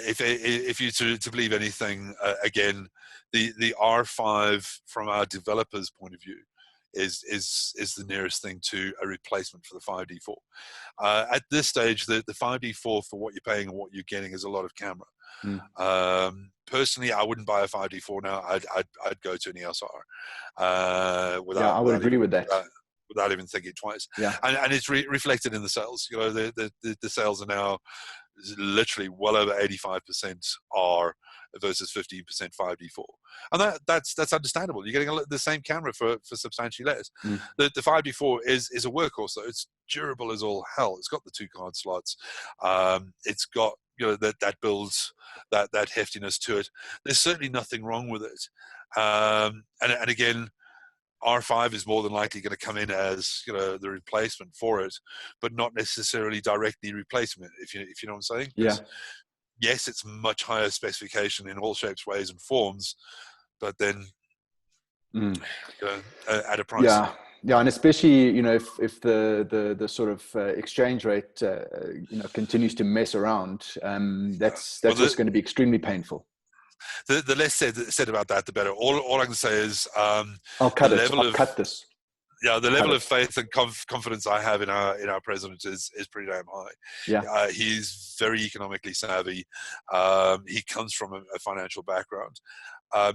S2: If you to believe anything, again, the R5 from our developers' point of view is the nearest thing to a replacement for the 5D4. At this stage, the 5D4 for what you're paying and what you're getting is a lot of camera. Personally, I wouldn't buy a 5D4 now. I'd go to an EOS R
S1: Yeah, I would agree with that.
S2: without even thinking twice.
S1: Yeah.
S2: And it's reflected in the sales. You know, the sales are now literally well over 85% R versus 15% 5D4, and that's understandable. You're getting the same camera for substantially less. The 5D4 is a workhorse though. It's durable as all hell. It's got the 2 card slots. It's got, you know, that builds that heftiness to it. There's certainly nothing wrong with it. And again, R5 is more than likely going to come in as, you know, the replacement for it, but not necessarily directly replacing it. If you know what I'm saying?
S1: Yeah.
S2: Yes, it's much higher specification in all shapes, ways, and forms, but then you know, at a price.
S1: Yeah. Yeah, and especially, you know, if the sort of exchange rate you know, continues to mess around, that's just going to be extremely painful.
S2: The less said about that, the better. All I can say is
S1: I'll cut this.
S2: Yeah, the level of faith and confidence I have in our president is pretty damn high.
S1: Yeah,
S2: he's very economically savvy. He comes from a financial background.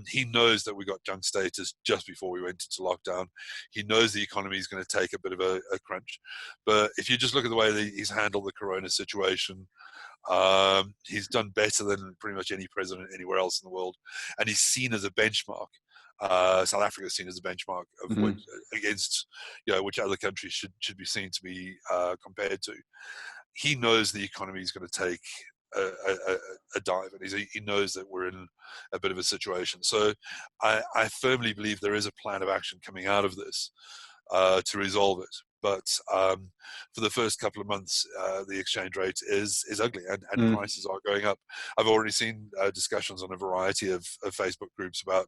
S2: He knows that we got junk status just before we went into lockdown. He knows the economy is going to take a bit of a crunch. But if you just look at the way that he's handled the corona situation, he's done better than pretty much any president anywhere else in the world. And he's seen as a benchmark. South Africa is seen as a benchmark of which, against, you know, which other countries should be seen to be compared to. He knows the economy is going to take a dive, and he knows that we're in a bit of a situation. So I firmly believe there is a plan of action coming out of this to resolve it. But for the first couple of months, the exchange rate is ugly, and prices are going up. I've already seen discussions on a variety of Facebook groups about,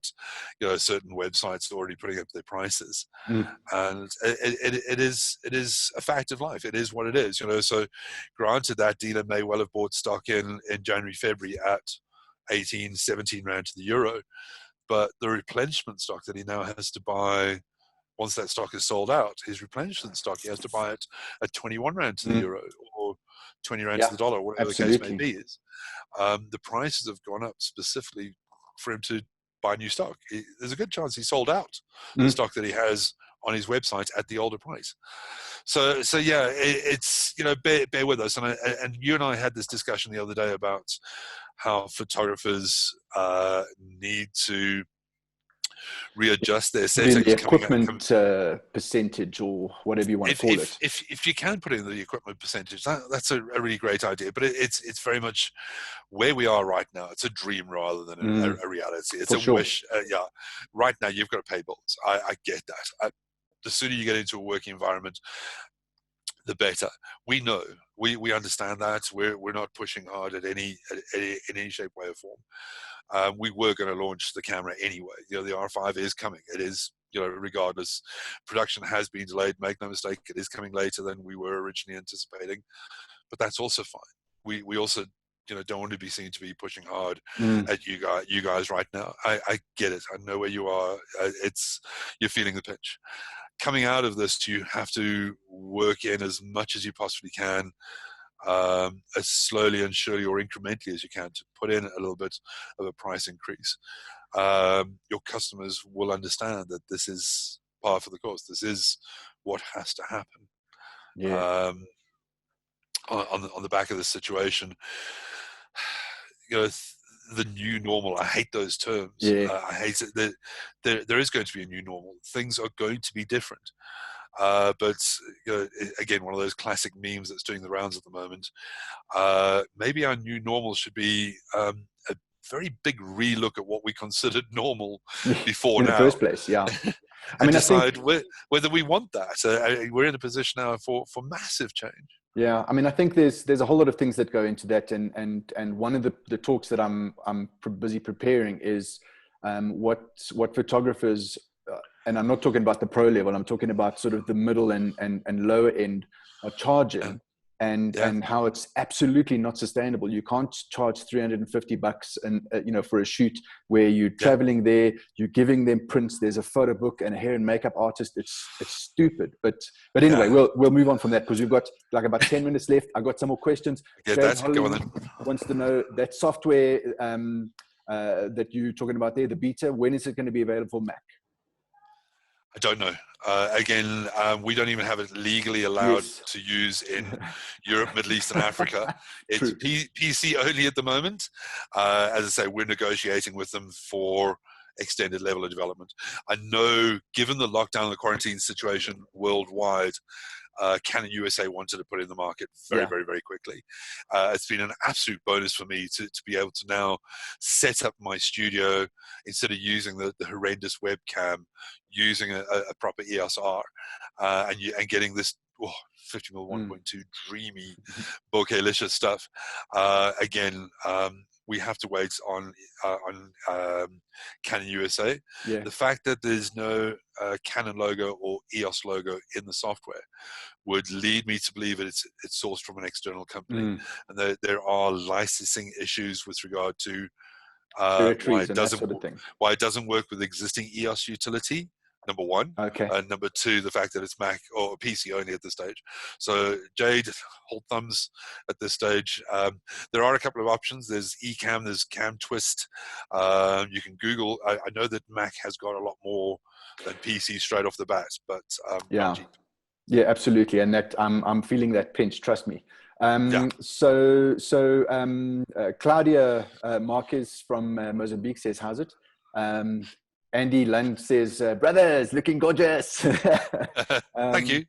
S2: you know, certain websites already putting up their prices, and it is a fact of life. It is what it is, you know. So, granted, that dealer may well have bought stock in January, February at 18, 17 rand to the euro, but the replenishment stock that he now has to buy, once that stock is sold out, his replenishment stock, he has to buy it at 21 rand to the euro, or 20 rand to the dollar, whatever the case may be. The prices have gone up specifically for him to buy new stock. There's a good chance he sold out the stock that he has on his website at the older price. So yeah, it's, you know, bear with us. And you and I had this discussion the other day about how photographers need to readjust their settings.
S1: The equipment percentage, or whatever you want to call it.
S2: If you can put in the equipment percentage, that's a really great idea. But it's very much where we are right now. It's a dream rather than a reality. It's a wish. Yeah, right now you've got to pay bills. I get that. The sooner you get into a working environment, the better. We know. We understand that. We're not pushing hard at any shape, way, or form. We were going to launch the camera anyway. You know, the R5 is coming. It is, you know, regardless. Production has been delayed. Make no mistake, it is coming later than we were originally anticipating. But that's also fine. We also, you know, don't want to be seen to be pushing hard at you guys right now. I get it. I know where you are. You're feeling the pinch. Coming out of this, you have to work in as much as you possibly can, as slowly and surely or incrementally as you can, to put in a little bit of a price increase. Your customers will understand that this is par for the course. This is what has to happen.
S1: Yeah.
S2: On the back of this situation, you know, the new normal. I hate those terms.
S1: Yeah.
S2: I hate it. There is going to be a new normal. Things are going to be different. But you know, again, one of those classic memes that's doing the rounds at the moment. Maybe our new normal should be a very big relook at what we considered normal before
S1: in
S2: now.
S1: the first place. Yeah.
S2: I mean, decide whether we want that. We're in a position now for massive change.
S1: Yeah, I mean, I think there's a whole lot of things that go into that, and one of the talks that I'm busy preparing is what photographers, and I'm not talking about the pro level, I'm talking about sort of the middle and lower end, are charging, and how it's absolutely not sustainable. You can't charge $350 and for a shoot where you're traveling there, you're giving them prints, there's a photo book and a hair and makeup artist. It's stupid. But anyway, we'll move on from that, because we've got like about 10 minutes left. I've got some more questions. Jade Holly wants to know that software that you're talking about there, the beta, when is it going to be available for Mac?
S2: I don't know. Again, we don't even have it legally allowed to use in Europe, Middle East, and Africa. It's PC only at the moment. As I say, we're negotiating with them for extended level of development. I know, given the lockdown and the quarantine situation worldwide, Canon USA wanted to put it in the market very, very quickly. It's been an absolute bonus for me to be able to now set up my studio instead of using the horrendous webcam, using a proper EOS R, and getting this 50mm 1.2 dreamy bokeh-licious stuff. Again, we have to wait on Canon USA. The fact that there's no Canon logo or EOS logo in the software would lead me to believe that it's sourced from an external company, and there are licensing issues with regard to why it doesn't work with existing EOS utility. Number one. Number two, the fact that it's Mac or PC only at this stage. So Jade, hold thumbs at this stage. There are a couple of options. There's eCam, there's Cam Twist. You can Google. I know that Mac has got a lot more than PC straight off the bat, but not cheap.
S1: Yeah, absolutely. And that I'm feeling that pinch, trust me. Claudia Marquez from Mozambique says, how's it? Andy Lund says, brothers, looking gorgeous.
S2: Thank you.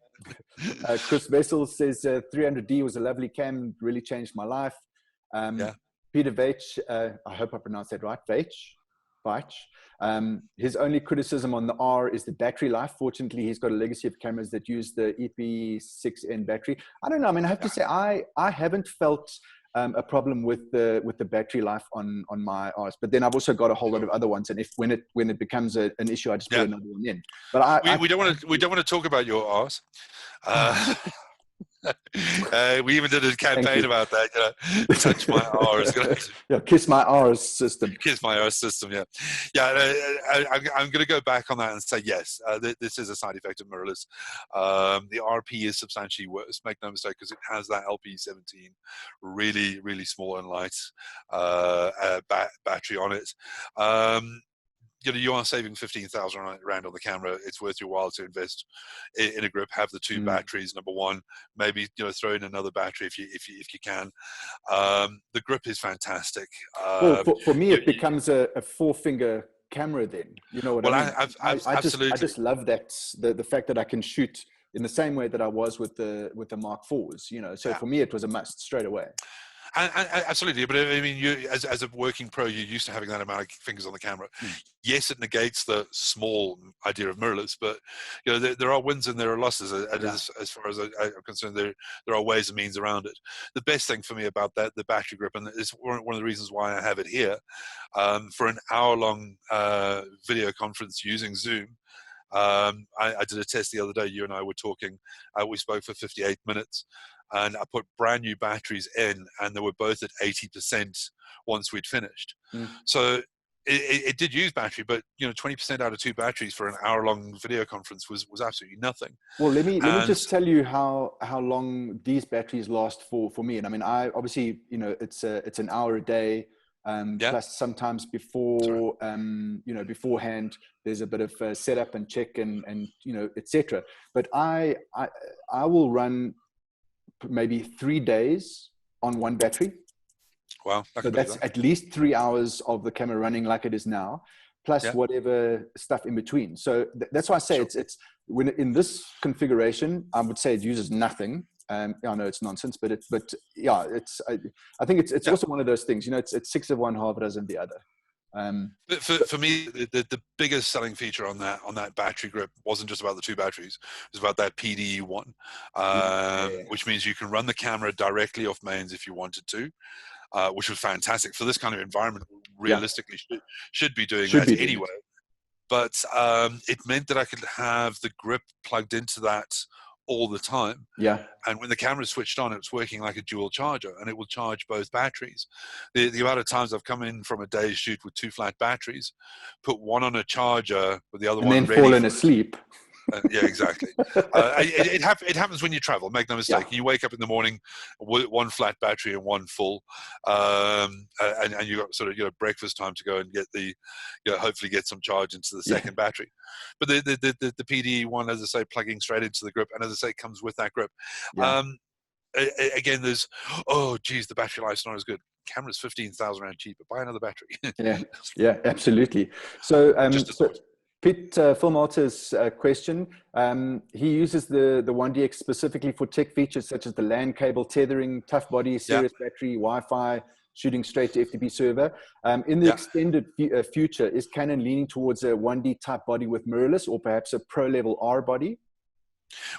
S1: Chris Vessel says, 300D was a lovely cam, really changed my life. Peter Veitch, I hope I pronounced that right, Veitch. His only criticism on the R is the battery life. Fortunately, he's got a legacy of cameras that use the EP6N battery. I don't know. I mean, I have to say, I haven't felt a problem with the battery life on my Rs, but then I've also got a whole lot of other ones, and when it becomes an issue, I just put another one in. But
S2: we don't want to talk about your Rs. We even did a campaign about that. Touch my R's.
S1: Kiss my R's system.
S2: Kiss my R's system. I'm going to go back on that and say yes. This is a side effect of mirrorless. The RP is substantially worse. Make no mistake, because it has that LP17, really, really small and light battery on it. You are saving 15,000 rand on the camera. It's worth your while to invest in a grip. Have the two batteries. Number one, maybe throw in another battery if you can. The grip is fantastic.
S1: For me, it becomes a 4-finger camera. Then you know what I mean.
S2: Absolutely.
S1: I just love that the fact that I can shoot in the same way that I was with the Mark IVs. So for me, it was a must straight away.
S2: And absolutely, but I mean, you as a working pro, you're used to having that amount of fingers on the camera. Yes, it negates the small idea of mirrorless, but there are wins and there are losses. As far as I'm concerned, there are ways and means around it. The best thing for me about the battery grip, and it's one of the reasons why I have it here, for an hour-long video conference using Zoom. I did a test the other day. You and I were talking. We spoke for 58 minutes. And I put brand new batteries in, and they were both at 80% once we'd finished. So it did use battery, but 20% out of 2 batteries for an hour-long video conference was absolutely nothing.
S1: Well, let me just tell you how long these batteries last for me. And I mean, I obviously it's an hour a day. Plus sometimes before beforehand there's a bit of setup and check and etc. But I will run maybe 3 days on one battery.
S2: Wow.
S1: So that's at least 3 hours of the camera running like it is now, plus whatever stuff in between. So that's why I say it's when in this configuration, I would say it uses nothing. I know it's nonsense, but I think it's also one of those things, it's 6 of one, half a dozen of the other.
S2: For me, the biggest selling feature on that battery grip wasn't just about the 2 batteries. It was about that PDE1, which means you can run the camera directly off mains if you wanted to. which was fantastic for this kind of environment.
S1: Yeah.
S2: Realistically, should be doing
S1: Should
S2: that
S1: be doing
S2: anyway. But it meant that I could have the grip plugged into that all the time.
S1: Yeah.
S2: And when the camera switched on, it was working like a dual charger, and it will charge both batteries. The amount of times I've come in from a day's shoot with 2 flat batteries, put one on a charger with the other
S1: And
S2: one
S1: then
S2: ready
S1: fallen
S2: for
S1: asleep.
S2: yeah, exactly. It happens when you travel. Make no mistake.
S1: Yeah.
S2: You wake up in the morning with 1 flat battery and 1 full, and you got sort of breakfast time to go and get hopefully get some charge into the second battery. But the PD one, as I say, plugging straight into the grip, and as I say, comes with that grip.
S1: Yeah.
S2: Again, there's the battery life's not as good. Camera's 15,000 rand cheaper. Buy another battery.
S1: Yeah, absolutely. So,
S2: Just a thought.
S1: Pete Philmalter's question, he uses the 1DX specifically for tech features such as the LAN cable tethering, tough body, serious battery, Wi-Fi, shooting straight to FTP server. In the extended future, is Canon leaning towards a 1D type body with mirrorless, or perhaps a pro level R body?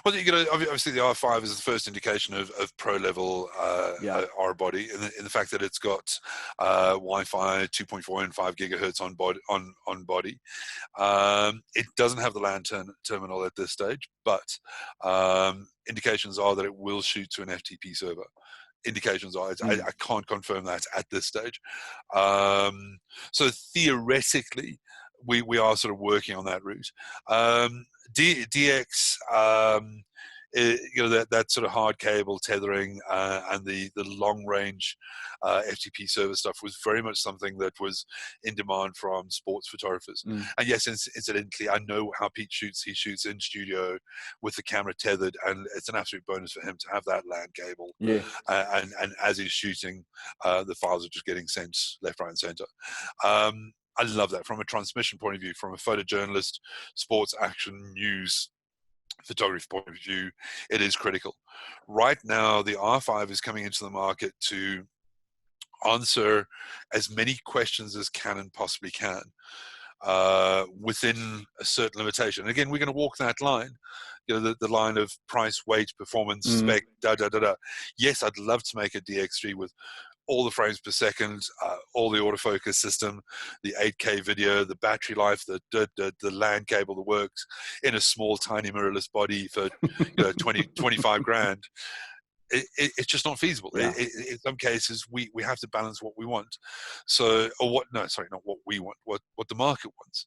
S2: Well, obviously the R5 is the first indication of pro level R body, in the fact that it's got Wi-Fi 2.4 and 5 gigahertz on body. It doesn't have the LAN terminal at this stage, but indications are that it will shoot to an FTP server. Indications are, I can't confirm that at this stage. So theoretically, we are sort of working on that route. DX, that sort of hard cable tethering and the long range FTP server stuff was very much something that was in demand from sports photographers. And yes, incidentally, I know how Pete shoots. He shoots in studio with the camera tethered, and it's an absolute bonus for him to have that LAN cable. And as he's shooting, the files are just getting sent left, right, and center. I love that from a transmission point of view, from a photojournalist, sports, action, news, photography point of view. It is critical. Right now, the R5 is coming into the market to answer as many questions as Canon possibly can within a certain limitation. And again, we're going to walk that line, the line of price, weight, performance, spec, Yes, I'd love to make a DX3 with all the frames per second, all the autofocus system, the 8K video, the battery life, the LAN cable that works in a small, tiny mirrorless body for 25 grand. It's just not feasible. In some cases, we have to balance what we want. Not what we want, what the market wants,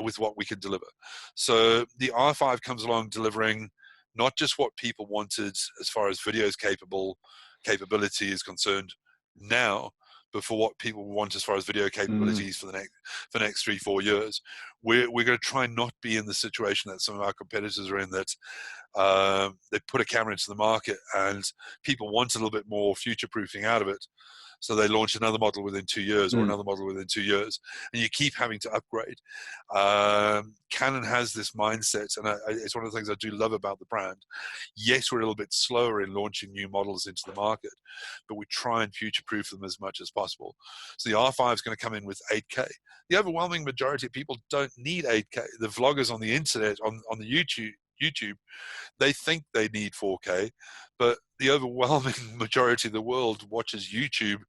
S2: with what we can deliver. So the R5 comes along delivering not just what people wanted as far as video's capability is concerned now, but for what people want as far as video capabilities for the next 3-4 years. We're going to try and not be in the situation that some of our competitors are in, that they put a camera into the market and people want a little bit more future proofing out of it, so they launch another model within 2 years or another model within 2 years, and you keep having to upgrade. Canon has this mindset, and it's one of the things I do love about the brand. Yes, we're a little bit slower in launching new models into the market, but we try and future-proof them as much as possible. So the R5 is going to come in with 8K. The overwhelming majority of people don't need 8K. The vloggers on the internet, on the YouTube, they think they need 4K, but the overwhelming majority of the world watches YouTube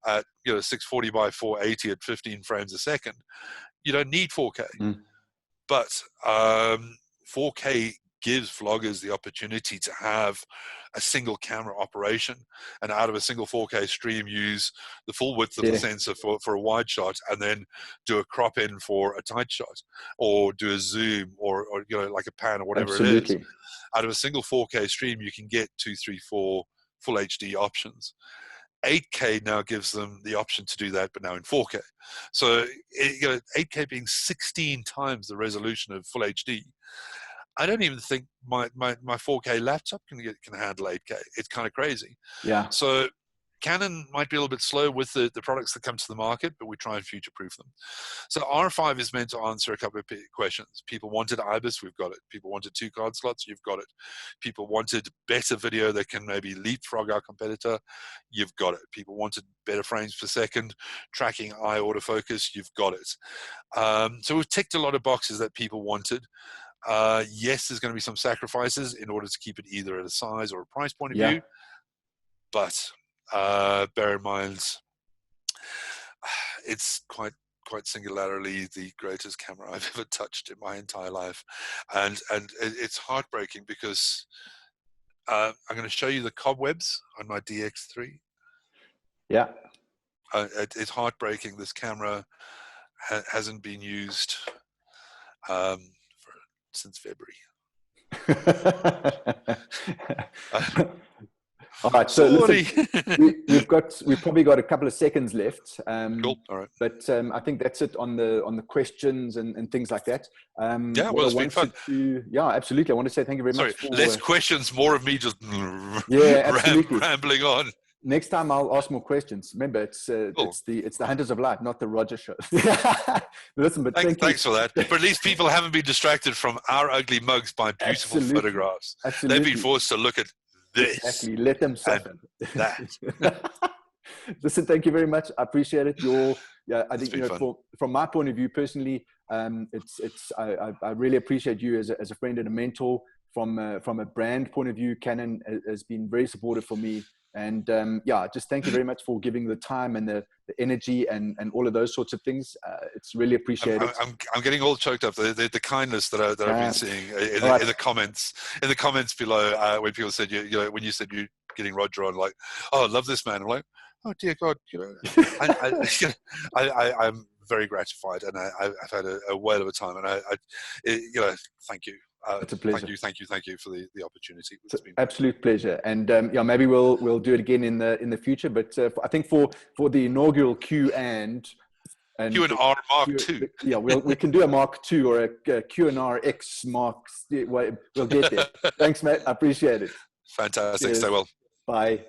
S2: at 640 by 480 at 15 frames a second. You don't need 4K, but 4K gives vloggers the opportunity to have a single camera operation, and out of a single 4K stream use the full width of the sensor for a wide shot, and then do a crop in for a tight shot, or do a zoom, or like a pan or whatever it is. Out of a single 4K stream, you can get 2, 3, 4 full HD options. 8K now gives them the option to do that, but now in 4K. So 8K being 16 times the resolution of full HD. I don't even think my 4K laptop can handle 8K. It's kind of crazy. So Canon might be a little bit slow with the products that come to the market, but we try and future-proof them. So R5 is meant to answer a couple of questions. People wanted IBIS, we've got it. People wanted 2 card slots, you've got it. People wanted better video that can maybe leapfrog our competitor, you've got it. People wanted better frames per second, tracking eye autofocus, you've got it. So we've ticked a lot of boxes that people wanted. Yes, there's going to be some sacrifices in order to keep it either at a size or a price point of view, but bear in mind, it's quite singularly the greatest camera I've ever touched in my entire life, and it's heartbreaking because I'm going to show you the cobwebs on my DX3.
S1: Yeah.
S2: It's heartbreaking. This camera hasn't been used since February.
S1: All right, so listen, we've probably got a couple of seconds left.
S2: Cool. All right.
S1: But I think that's it on the questions and things like that.
S2: Yeah, well, it's been fun.
S1: Yeah, absolutely. I want to say thank you very much.
S2: Less questions, more of me just rambling on.
S1: Next time I'll ask more questions. Remember, it's
S2: cool.
S1: it's the Hunters of Light, not the Roger show. Listen, but
S2: thanks for that. But at least people haven't been distracted from our ugly mugs by beautiful photographs.
S1: Absolutely.
S2: They've been forced to look at this.
S1: Exactly. Let them suffer.
S2: That.
S1: Listen, thank you very much. I appreciate it. I think from my point of view personally, I really appreciate you as a friend and a mentor. From a brand point of view, Canon has been very supportive for me. And just thank you very much for giving the time and the energy and all of those sorts of things. It's really appreciated.
S2: I'm getting all choked up. The kindness that I've been seeing in the comments below when people said when you said you're getting Roger on, like, oh, I love this man. I'm like, oh dear God, I'm very gratified, and I've had a whale of a time, and thank you.
S1: It's a pleasure.
S2: Thank you for the opportunity.
S1: It's an absolute pleasure, and maybe we'll do it again in the future. But I think for the inaugural Q&R
S2: Mark II.
S1: Yeah, we can do a Mark II or a Q&R X Mark. We'll get there. Thanks, mate. I appreciate it.
S2: Fantastic.
S1: Cheers.
S2: Stay well.
S1: Bye.